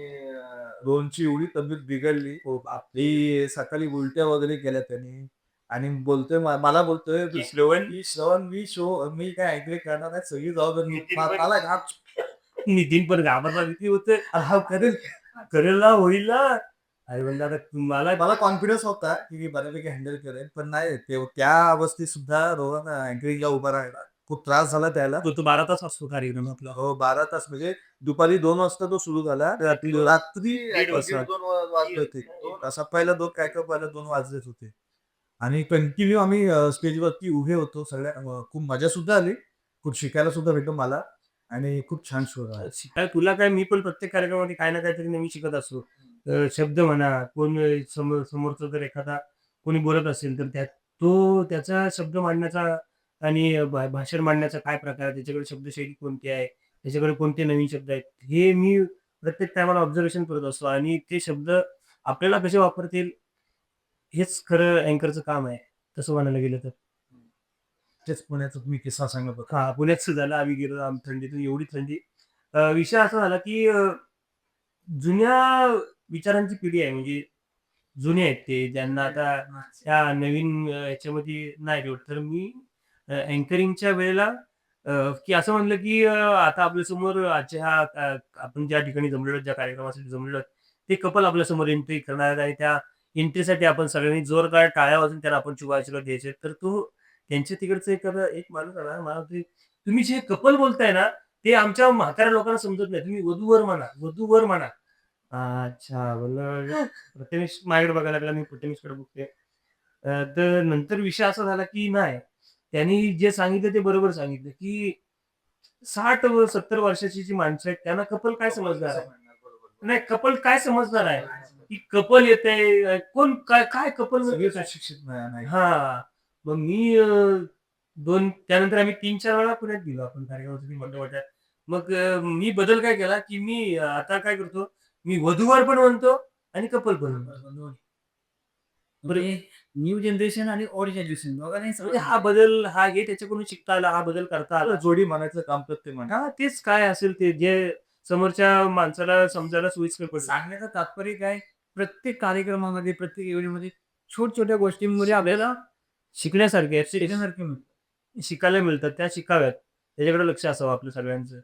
रोहनची एवढी तब्येत बिघडली आपली, सकाळी उलट्या वगैरे केल्या त्याने. आणि बोलतोय मला बोलतोय की श्रवण, की श्रवण मी काय ऐकले करणार नाही, सगळी जबाबदारी मला नितीन पण घाबरला, भीती होते. हा करेल करेल ना, होईल ना. अरे म्हणजे आता मला मला कॉन्फिडन्स होता की मी बऱ्यापैकी हँडल करेन, पण नाही त्या अवस्थेत सुद्धा रोहन अँकरिंगला उभा राहिला. खूप त्रास झाला त्याला. तो 12 तास असतो कार्यक्रम आपला. हो 12 तास म्हणजे दुपारी 2 वाजता तो सुरू झाला, रात्री 1:30 वाजता. 2 वाजले होते. असा पहिला 2 पहिला 2 वाजलेच होते. आणि कंटिन्यू आम्ही स्टेजवरती उभे होतो सगळ्या. खूप मजा सुद्धा आली, खूप शिकायला सुद्धा भेटलं मला. आणि खूप छान शो झाला. शिकाय तुला काय, मी पण प्रत्येक कार्यक्रमामध्ये काही ना काहीतरी नवीन शिकत असतो. शब्द म्हणा, कोण समोरचा जर एखादा कोणी बोलत असेल तर त्याचा शब्द मांडण्याचा आणि भाषण मांडण्याचा काय प्रकार आहे, त्याच्याकडे शब्दशैली कोणती आहे, त्याच्याकडे कोणते नवीन शब्द आहेत, हे मी प्रत्येक टायमाला ऑब्झर्वेशन करत असतो. आणि ते शब्द आपल्याला कसे वापरतील, हेच खरं अँकरचं काम आहे, तसं म्हणायला गेलं तर. तेच पुण्याचा तुम्ही किस्सा सांगत होता. हा, पुण्यात झालं. आम्ही गेलो, थंडीतून एवढी थंडी. विषय असा झाला की जुन्या विचारांची पिढी आहे, म्हणजे जुने आहेत ते, ज्यांना आता त्या नवीन ह्याच्यामध्ये नाही भेटत. तर मी अँकरिंगच्या वेळेला की असं म्हणलं की आता आपल्यासमोर आजच्या आपण ज्या ठिकाणी जमलेलो ज्या कार्यक्रमासाठी जमलेलो ते कपल आपल्यासमोर एंट्री करणार आहेत आणि त्या एंट्रीसाठी आपण सगळ्यांनी जोरदार टाळ्या वाजून त्यांना आपण शुभाशीर्वाद द्यायचे. तर तो त्यांच्या तिकडचं एक माणूस आला मला म्हणतोय, "तुम्ही जे कपल बोलताय ना, ते आमच्या म्हाताऱ्या लोकांना समजत नाही. तुम्ही वधू-वर म्हणा, वधू-वर म्हणा." अच्छा म्हणलं प्रथमेश माझ्याकडे बघायला लागला, मी प्रथमेशकडे बघतोय. तर नंतर विषय असा झाला की नाही, त्यांनी जे सांगितलं ते बरोबर सांगितलं, की 60 व 70 वर्षाची जी माणसं आहेत त्यांना कपल काय समजणार आहे? नाही कपल काय समजणार आहे? की कपल येतंय कोण काय काय कपल सगळेच अशिक्षित नाही. हां. मग मी 2 त्यानंतर आम्ही 3-4 वेळा पुण्यात गेलो आपण कार्यक्रमासाठी मोठ्या-मोठ्या. मग मी बदल काय केला, की मी आता काय करतो, मी वधू-वर पण म्हणतो आणि कपल पण म्हणतो. म्हणजे न्यू जनरेशन आणि ओल्ड जनरेशन दोघांनाही म्हणजे समजलं. हा बदल हे त्याच्याकडून शिकता आला, हा बदल करता आला. जोडी म्हणायचं काम करते म्हणा. हां, तेच काय असेल ते जे समोरच्या माणसाला समजायला सोयीस्कर पडेल. सांगण्याचं तात्पर्य काय, प्रत्येक कार्यक्रमामध्ये, प्रत्येक इव्हेंटमध्ये छोट्या-छोट्या गोष्टींमध्ये आपल्याला शिकण्यासारखे आहेत, शिकण्यासारखं मिळतं. शिकायला मिळतात, त्या शिकाव्यात. त्याच्याकडे लक्ष असावं आपलं सगळ्यांचं.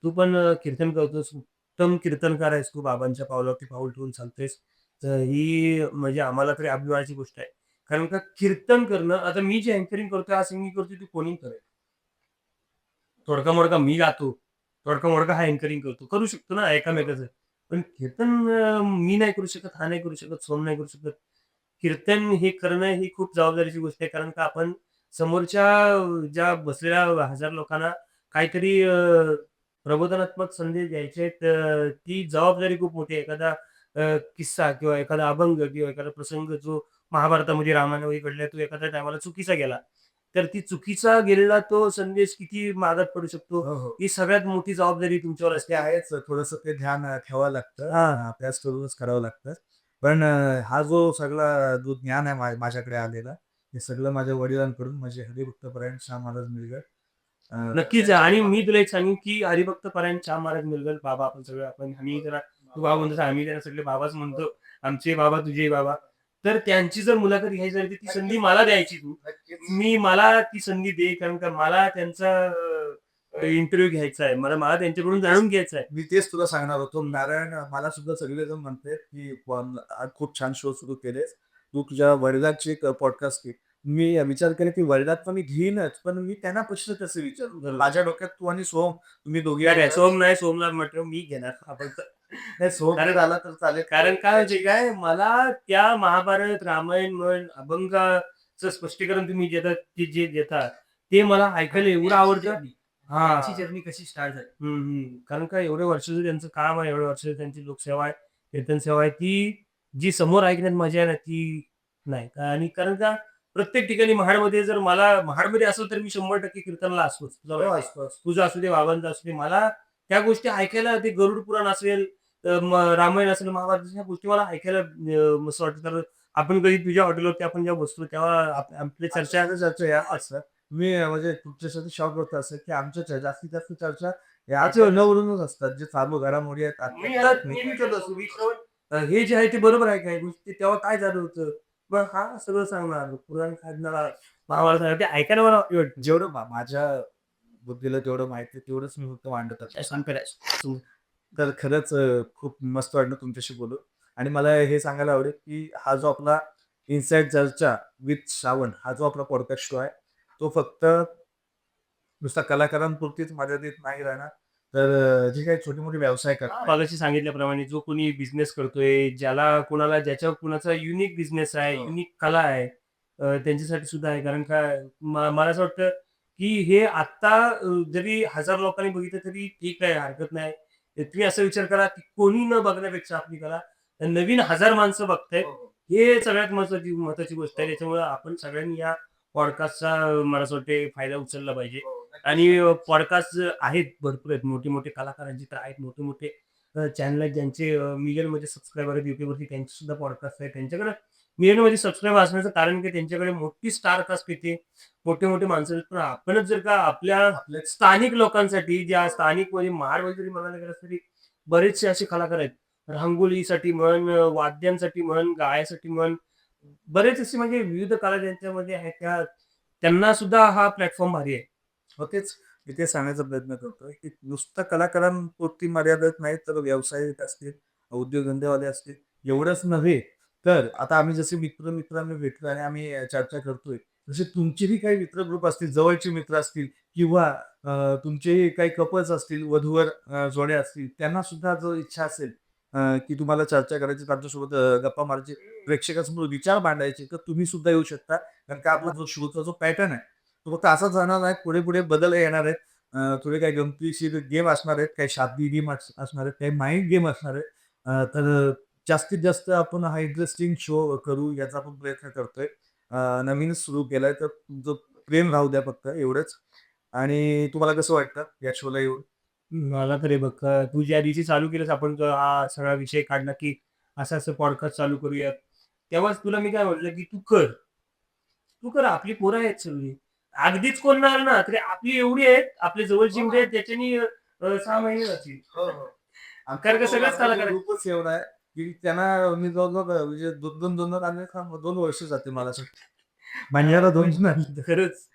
तू पण कीर्तन करतोस, उत्तम कीर्तनकार आहेस तू, बाबांच्या पावलावरती पाऊल ठेवून चालतोयस. तर ही म्हणजे आम्हाला तरी अभिमानाची गोष्ट आहे. कारण का कीर्तन करणं, आता मी जे अँकरिंग करतोय, हा सिंगिंग करतोय, ते कोणीही करेल. तोडका-मोडका मी गातो. तोडका-मोडका हा अँकरिंग करतो. करू शकतो ना एकामेकाचं. पण कीर्तन मी नाही करू शकत, हा नाही करू शकत, सोम नाही करू शकत. कीर्तन हे करणं ही खूप जबाबदारीची गोष्ट आहे. कारण का आपण समोरच्या ज्या बसलेल्या 1000 लोकांना काहीतरी प्रबोधनात्मक संदेश द्यायचे आहेत. ती जबाबदारी खूप मोठी आहे. एखादा किस्सा किंवा एखादा अभंग किंवा एखादा प्रसंग जो महाभारतामध्ये, रामायणामध्ये घडलाय, तो एखाद्या टायमाला चुकीचा गेला. तर ती चुकीचा गेलेला तो संदेश किती मागात पडू शकतो, हो, हो. ही सगळ्यात मोठी जबाबदारी तुमच्यावर ते असते. आहेच थोडंसं ते ध्यान ठेवावं लागतं. हां. अभ्यास करूनच करावं लागतं. पण हा जो सगळा जो ज्ञान आहे माझ्याकडे आलेला, हे सगळं माझ्या वडिलांकडून म्हणजे हरिभक्तपरायण श्याम महाराज निलगड नक्कीच आहे. आणि मी तुला एक सांगेन, की हरिभक्त परायण श्याम महाराज मिळगल बाबा आपण सगळे आपण आम्ही त्याला तू बाबा म्हणतो आम्ही त्यांना सगळे बाबाच म्हणतो. आमचे बाबा, तुझे बाबा. तर त्यांची जर मुलाखत घ्यायची झाली, तर ती संधी मला द्यायची तू. मला ती संधी दे, कारण का मला त्यांचा इंटरव्ह्यू घ्यायचा आहे. मला मला त्यांच्याकडून जाणून घ्यायचं आहे. मी तेच तुला सांगणार होतो. नारायण मला सुद्धा सगळेजण म्हणतात, की आज खूप छान शो सुरू केलेस. तू तुझ्या वडिलांची एक पॉडकास्ट घे. मी विचार केला, की वडिलात तर मी घेईनच, पण मी त्यांना प्रश्न कसे विचारू? माझ्या डोक्यात तू आणि सोहम तुम्ही दोघे नाही, सोम नाही, सोमला म्हटलं मी घेणार. आपण नाही, सोहम कारण- जर आला तर चालेल. कारण काय म्हणजे काय मला त्या महाभारत, रामायण म्हण, अभंगाचं स्पष्टीकरण तुम्ही देतात, ते जे देता ते मला ऐकायला एवढं आवडतं. हां. त्यांची जर्नी कशी स्टार्ट झाली. कारण का एवढ्या वर्षाचं त्यांचं काम आहे, एवढ्या वर्षाची त्यांची लोकसेवा आहे, कीर्तन सेवा आहे, ती जी समोर ऐकण्यात मजा आहे ना, ती नाही. आणि कारण का प्रत्येक ठिकाणी महाडमध्ये जर मला महाडमध्ये असेल तर मी 100% कीर्तनाला असतोच. तुझं असू दे, बाबांचं असू दे, मला त्या गोष्टी ऐकायला, ते गरुड पुराण असेल, रामायण असेल, महाभारत असेल, ह्या गोष्टी मला ऐकायला मस्त वाटतं. तर आपण कधी तुझ्या हॉटेलवरती आपण जेव्हा बसतो तेव्हा आपली चर्चा या असं मी म्हणजे तुमच्यासाठी शॉक होत असेल, की आमच्या जास्तीत जास्त चर्चा याच वरूनच असतात, जे चालू घडामोडी आहेत. मी याला नेहमी करत असतो, की श्रवण, हे जे आहे ते बरोबर आहे काय? म्हणजे तेव्हा काय झालं होतं? मग हा सगळं सांगणार, पुराण काढणारा, महाभारत सांगणार, ते ऐकायला मला आवडतं. जेवढं माझ्या बुद्धीला जेवढं माहिती आहे तेवढंच मी फक्त मांडत असतो. सांग करायचं. तर खरंच खूप मस्त वाटलं तुमच्याशी बोलून. आणि मला हे सांगायला आवडेल, की हा जो आपला इनसाइड चर्चा विथ श्रावण हा जो आपला पॉडकास्ट शो आहे, तो फक्त नुसता कलाकारांपुरतीच मर्यादित नाही राहणार. तर जे काही छोटे-मोठे व्यवसाय करतात मगाशी सांगितल्याप्रमाणे जो कोणी बिझनेस करतोय, ज्याला ज्याच्यावर कुणाचा युनिक बिझनेस आहे, हो. युनिक कला आहे, त्यांच्यासाठी सुद्धा आहे. कारण काय मला असं वाटतं, की हे आत्ता जरी 1000 लोकांनी बघितलं तरी ठीक आहे, हरकत नाही. तुम्ही असा विचार करा, की कोणी न बघण्यापेक्षा आपली कला नवीन 1000 माणसं बघतायत. हे सगळ्यात महत्त्वाची गोष्ट आहे. त्याच्यामुळे आपण सगळ्यांनी या पॉडकास्टचा मला असं वाटते फायदा उचलला पाहिजे. आणि पॉडकास्ट आहेत, भरपूर आहेत. मोठे-मोठे कलाकारांचे तर आहेत, मोठे-मोठे चॅनल आहेत ज्यांचे मिलियनमध्ये सबस्क्रायबर आहेत YouTubeवरती, त्यांचे सुद्धा पॉडकास्ट आहेत. त्यांच्याकडे मिलियनमध्ये सबस्क्रायबर असण्याचं कारण की त्यांच्याकडे मोठी स्टार कास्ट येते, मोठे-मोठे माणसं आहेत. पण आपणच जर का आपल्या स्थानिक लोकांसाठी, ज्या स्थानिकमध्ये महाडमध्ये जरी म्हणायला गेलं तरी बरेचसे असे कलाकार आहेत. रांगोळीसाठी म्हण, वाद्यांसाठी म्हण, गायसाठी म्हण, बरेच असे म्हणजे विविध कला ज्यांच्यामध्ये आहेत, त्यांना सुद्धा हा प्लॅटफॉर्म भारी आहे. हो तेच. मी ते सांगण्याचा प्रयत्न करतोय की नुसतं कलाकारांपुरती मर्यादित नाही तर व्यावसायिक असतील, उद्योगधंदेवाले असतील, एवढंच नव्हे तर आता आम्ही जसे मित्रांना भेटलो आणि आम्ही चर्चा करतोय, तसे तुमचेही काही मित्र ग्रुप असतील, जवळचे मित्र असतील किंवा तुमचे काही कपल्स असतील, वधूवर जोड्या असतील, त्यांना सुद्धा जर इच्छा असेल की तुम्हाला चर्चा करायची, त्यांच्यासोबत गप्पा मारायची, प्रेक्षकांसमोर विचार मांडायचे, तर तुम्ही सुद्धा येऊ शकता. कारण का आपला जो शोचा जो पॅटर्न आहे, तो फक्त असाच राहणार नाही. पुढे-पुढे बदल येणार आहेत. थोडे काही गमतीशीर गेम असणार आहेत, काही शाब्दिक गेम असणार आहेत, काही माइंड गेम असणार आहेत. तर जास्तीत जास्त आपण हा इंटरेस्टिंग शो करू याचा आपण प्रयत्न करतोय. नवीनच सुरू केलाय, तर तुमचं प्रेम राहू द्या फक्त एवढंच. आणि तुम्हाला कसं वाटतं या शोला येऊन? मला तर हे बघ तू ज्या दिवशी चालू केलंस आपण जो हा सगळा विषय काढला की असं पॉडकास्ट चालू करूयात तेव्हाच तुला मी काय म्हटलं की तू कर आपली पोरं आहेत सगळी अगदीच कोण नाही ना तरी आपली एवढी आहेत आपले जवळची म्हणजे आहेत त्याच्यानी 6 महिने जातील कारण का सगळंच कलाकार आहेत. ग्रुपच एवढा आहे की त्यांना मी जवळ म्हणजे 2-2 आणि 2 वर्ष जाते मला असं. महिन्याला 2 नाही. खरंच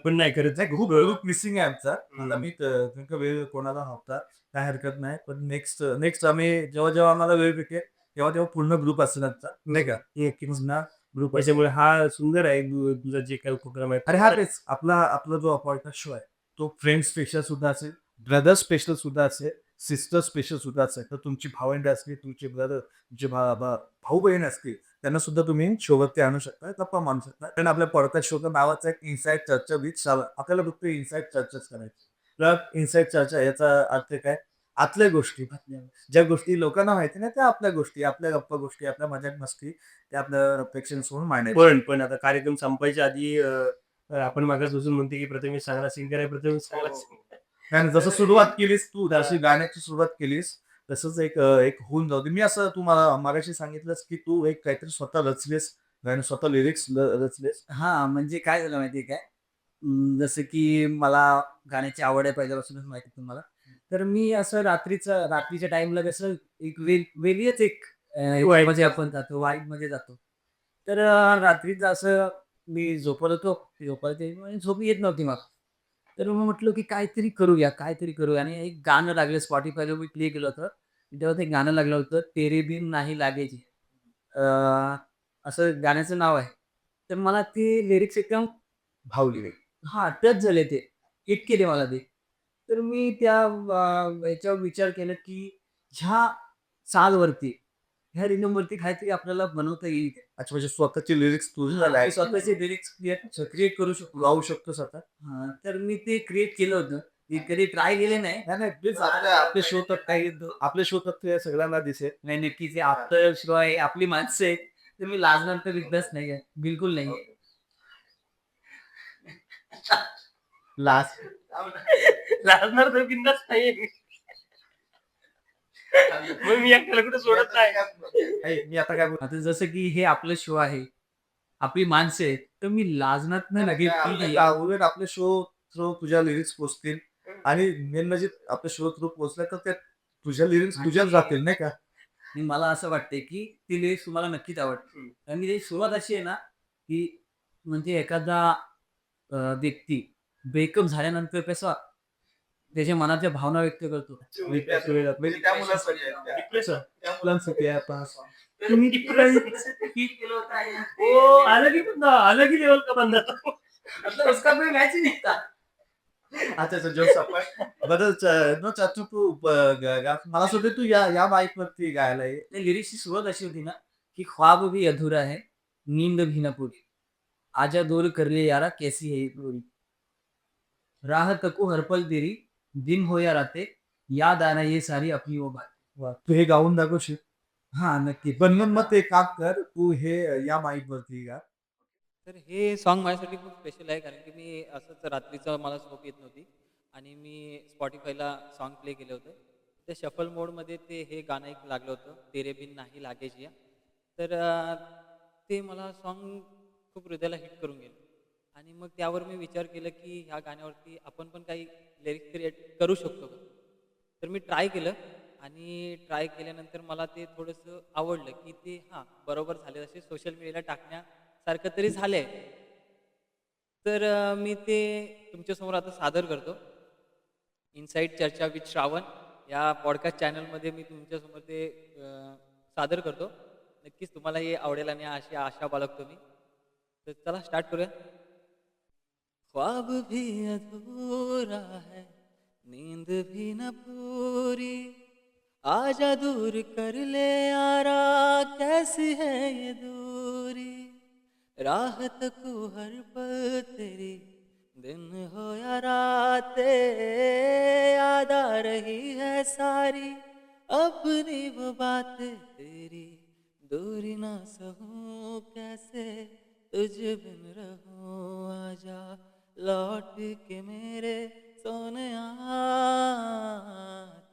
पण नाही खरंच नाही, खूप ग्रुप मिसिंग आहे आमचा. मला मी नेमका वेळ कोणाला नव्हता. काही हरकत नाही. पण नेक्स्ट नेक्स्ट आम्ही जेव्हा आम्हाला वेळ भेटेल तेव्हा पूर्ण ग्रुप असेल आमचा. नाही का? एक पुन्हा ग्रुप त्याच्यामुळे हा सुंदर आहे तुझा जे काही उपक्रम आहे अरे हा तेच आपला जो पॉडकास्ट शो आहे तो फ्रेंड स्पेशल सुद्धा असेल, ब्रदर स्पेशल सुद्धा असेल, सिस्टर स्पेशल सुद्धा असेल. तर तुमची भावंड असतील, तुमचे ब्रदर, तुमचे भाऊ बहीण असतील त्यांना सुद्धा तुम्ही शोवरती आणू शकता, गप्पा मारू शकता. कारण आपल्या पॉडकास्ट शोचं नावाचं एक इनसाइड चर्चा विथ सावंत. आपल्याला फक्त इनसाइड चर्चाच करायची. तर इनसाइड चर्चा याचा अर्थ काय? आतल्या गोष्टी, ज्या गोष्टी लोकांना माहिती नाही त्या आपल्या गोष्टी, आपल्या गप्पा गोष्टी, आपल्या मजाक मस्ती त्या आपल्या प्रेक्षकांसमोर मांडायच्या. पण आता कार्यक्रम संपायच्या आधी आपण मागासपासून म्हणते की प्रथमेश चांगला सिंगर आहे प्रथमेश चांगला singer आहे. आणि जसं सुरुवात केलीस तू जशी गाण्याची सुरुवात केलीस तसंच एक होऊन जाऊ दे. मी असं तू मला मागाशी सांगितलंस की तू एक काहीतरी स्वतः रचलेस गाणं, स्वतः लिरिक्स रचलेस. हा म्हणजे काय झालं माहितीये काय जसं की मला गाण्याची आवड आहे पहिल्यापासूनच माहिती तुम्हाला तर मी असं रात्रीच्या टाइमला कसं एक वेगळीच एक मध्ये आपण जातो वाईब मध्ये जातो तर रात्रीचं असं मी झोपत झोप येत नव्हती मला तर मग म्हटलं की काहीतरी करूया आणि एक गाणं लागलं स्पॉटीफायला मी प्ले केलं होतं तेव्हा ते गाणं लागलं होतं तेरे बिन नाही लागेची असं गाण्याचं नाव आहे तर मला ते लिरिक्स एकदम भावली हां, टच झाले ते. हिट केले मला ते. तर मी त्या ह्याच्यावर विचार केला, की ह्या चालवरती, ह्या रिदमवरती काहीतरी आपल्याला बनवता येईल. अच्छा, म्हणजे स्वतःचे लिरिक्स तुझे झाले मी आहे. स्वतःचे लिरिक्स क्रिएट करू शकतो. गाऊ शकतोस आता. हां, तर मी ते क्रिएट केलं होतं. मी कधी ट्राय केले नाही. नाही नाही प्लीज आपले शो तर काही आपले शो तर ते सगळ्यांना दिसेल. नाही, नक्कीच हे आफ्टर शिवाय आपली माणसं आहेत, तर मी लाजणार तर बिंदास नाही आहे. बिलकुल नाही. लास्ट लाजणार तर बिंदास नाही मग मी एकट्याला कुठे सोडत नाही मी आता काय आता जसं की हे आपलं शो आहे. आपली माणसं आहेत, तर मी लाजणार नाही लगेच की नाही. उलट आपले शो थ्रू तुझ्या लिरिक्स पोचतील आणि मेन म्हणजे आपल्या शो थ्रू पोचल्या तर त्या तुझ्या लिरिक्स तुझ्याच जातील नाही का. आणि मला असं वाटतंय की ती लिरिक्स तुम्हाला नक्कीच आवडतील. आणि त्याची सुरुवात अशी आहे ना, की म्हणजे एखादा व्यक्ती ब्रेकअप झाल्यानंतर कसा त्याच्या मनाच्या भावना व्यक्त करतो. म्हणजे त्या मुलासाठी आहे, त्या मुलांसाठी आहे आता. तुम्ही ओ अलग ही लेवल का बंदा मतलब उसका कोई मैच ही नहीं था. अच्छा अच्छा जोक्स आपण बदल न चाचू तू मला सुद्धा तू या बाईक वरती गायला ये. त्या लिरिक्सची सुरुवात अशी होती ना, की ख्वाब भी अधूरा है, नींद भी न पूरी. आजा दूर कर ले यारा कैसी है ये पूरी. राह तको हर पल तेरी, दिन हो या रातें, याद आना ये सारी अपनी वो बात. वा, तू हे गाऊन दाखवशील. हां, नक्की. पण मग ते काम कर तू हे या माईक वरती गा. तर हे सॉन्ग माझ्यासाठी खूप स्पेशल आहे कारण की मी असंच रात्रीचं मला झोप येत नव्हती आणि मी स्पॉटीफायला सॉन्ग प्ले केलं होतं त्या शफल मोडमध्ये ते हे गाणं एक लागलं होतं तेरे बिन नाही लागे जिया तर ते मला सॉन्ग खूप हृदयाला हिट करून गेलं आणि मग त्यावर मी विचार केला की ह्या गाण्यावरती आपण पण काही लिरिक्स क्रिएट करू शकतो का तर मी ट्राय केलं आणि ट्राय केल्यानंतर मला ते थोडंसं आवडलं की ते हां बरोबर झाले असे सोशल मीडियाला टाकण्यासारखं तरी झालंय तर मी ते तुमच्यासमोर आता सादर करतो. इनसाइड चर्चा विथ श्रावण या पॉडकास्ट चॅनलमध्ये मी तुमच्यासमोर ते सादर करतो. नक्कीच तुम्हाला हे आवडेल आणि अशी आशा बाळगतो मी. तर चला स्टार्ट करूया. ख्वाब भी अधूरा है, नींद भी न पूरी, आजा दूर कर ले यारा, कैसी है ये दूरी, राहत को हर पल तेरी, दिन हो या रातें, याद आ रही है सारी, अपनी वो बातें तेरी, दूरी ना सहूं कैसे, तुझ बिन रहूं, आजा लौट के मेरे सोनिया,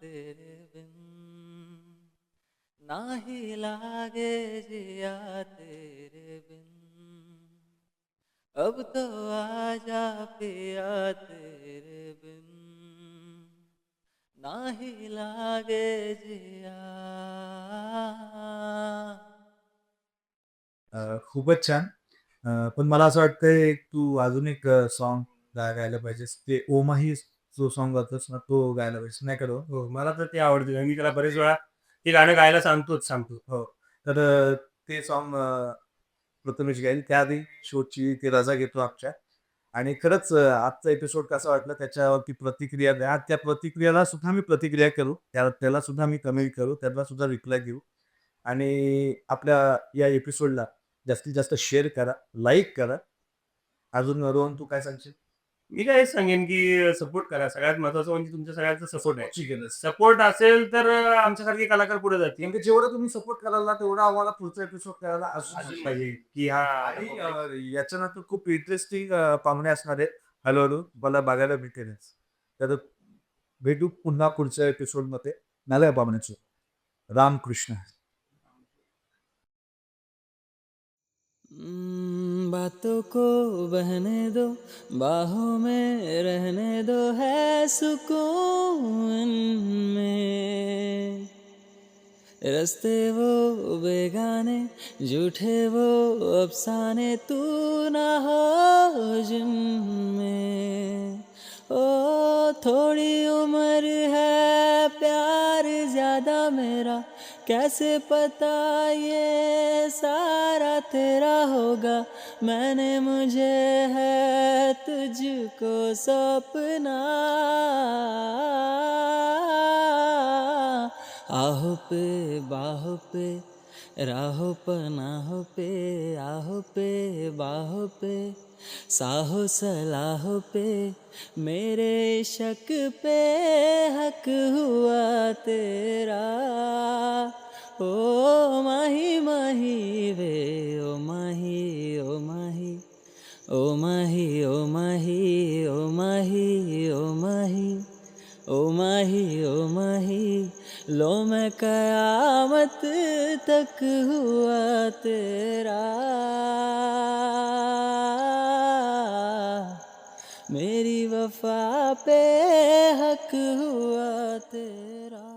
तेरे बिन ना ही लागे जिया तेरे बिन, अब तो आजा पिया तेरे बिन, ना ही लागे जिया. खूपच छान. पण मला असं वाटतंय तू अजून एक सॉन्ग गायला पाहिजेस. ते ओमाही जो सॉन्ग गातोस ना तो गायला पाहिजेस. नाही का रोहन? हो, मला तर ते आवडते. मी त्याला बरेच वेळा ते गाणं गायला सांगतो. हो. तर ते सॉन्ग प्रथमेश गाईल. त्याआधी शोची ती रजा घेतो आमच्या. आणि खरंच आजचा एपिसोड कसा वाटला त्याच्यावरती प्रतिक्रिया द्या. त्या प्रतिक्रियाला सुद्धा मी प्रतिक्रिया करू. त्याला सुद्धा मी कमेंट करू. त्याला सुद्धा रिप्लाय देऊ. आणि आपल्या या एपिसोडला जास्तीत जास्त शेअर करा, लाईक करा. अजून रोहन तू काय सांगशील? मी काय हेच सांगेन की सपोर्ट करा. सगळ्यात महत्वाचं म्हणजे तुमच्या सगळ्यांचा सपोर्ट आहे. ठीक आहे. सपोर्ट असेल तर आमच्यासारखे कलाकार पुढे जातील. नेमकं जेवढं तुम्ही सपोर्ट कराल ना तेवढं आम्हाला पुढचा एपिसोड करायला अजून अजून पाहिजे की हा आणि याच्यानंतर खूप इंटरेस्टिंग पाहुणे असणार आहेत. हळूहळू मला बघायला भेटेलच. तर भेटू पुन्हा पुढच्या एपिसोडमध्ये. नव्या पाहुण्याचं. रामकृष्ण. बातों को बहने दो, बाहों में रहने दो, है सुकून में. रस्ते वो बेगाने, झूठे वो अफसाने, तू ना हो जिनमें. ओ थोड़ी उम्र है, प्यार ज्यादा मेरा, कैसे पता ये सारा तेरा होगा. मैंने मुझे है तुझको सपना, आहो पे बाहों पे, राहों पनाहों पे, आहो पे बाहों पे, साहो सलाहों पे, मेरे शक पे हक हुआ तेरा. ओ माही माही वे, ओ माही ओ माही, ओ माही ओ माही, ओ माही ओ माही, ओ माही ओ माही, लो मैं कयामत तक हुआ तेरा. मेरी वफा पे हक हुआ तेरा.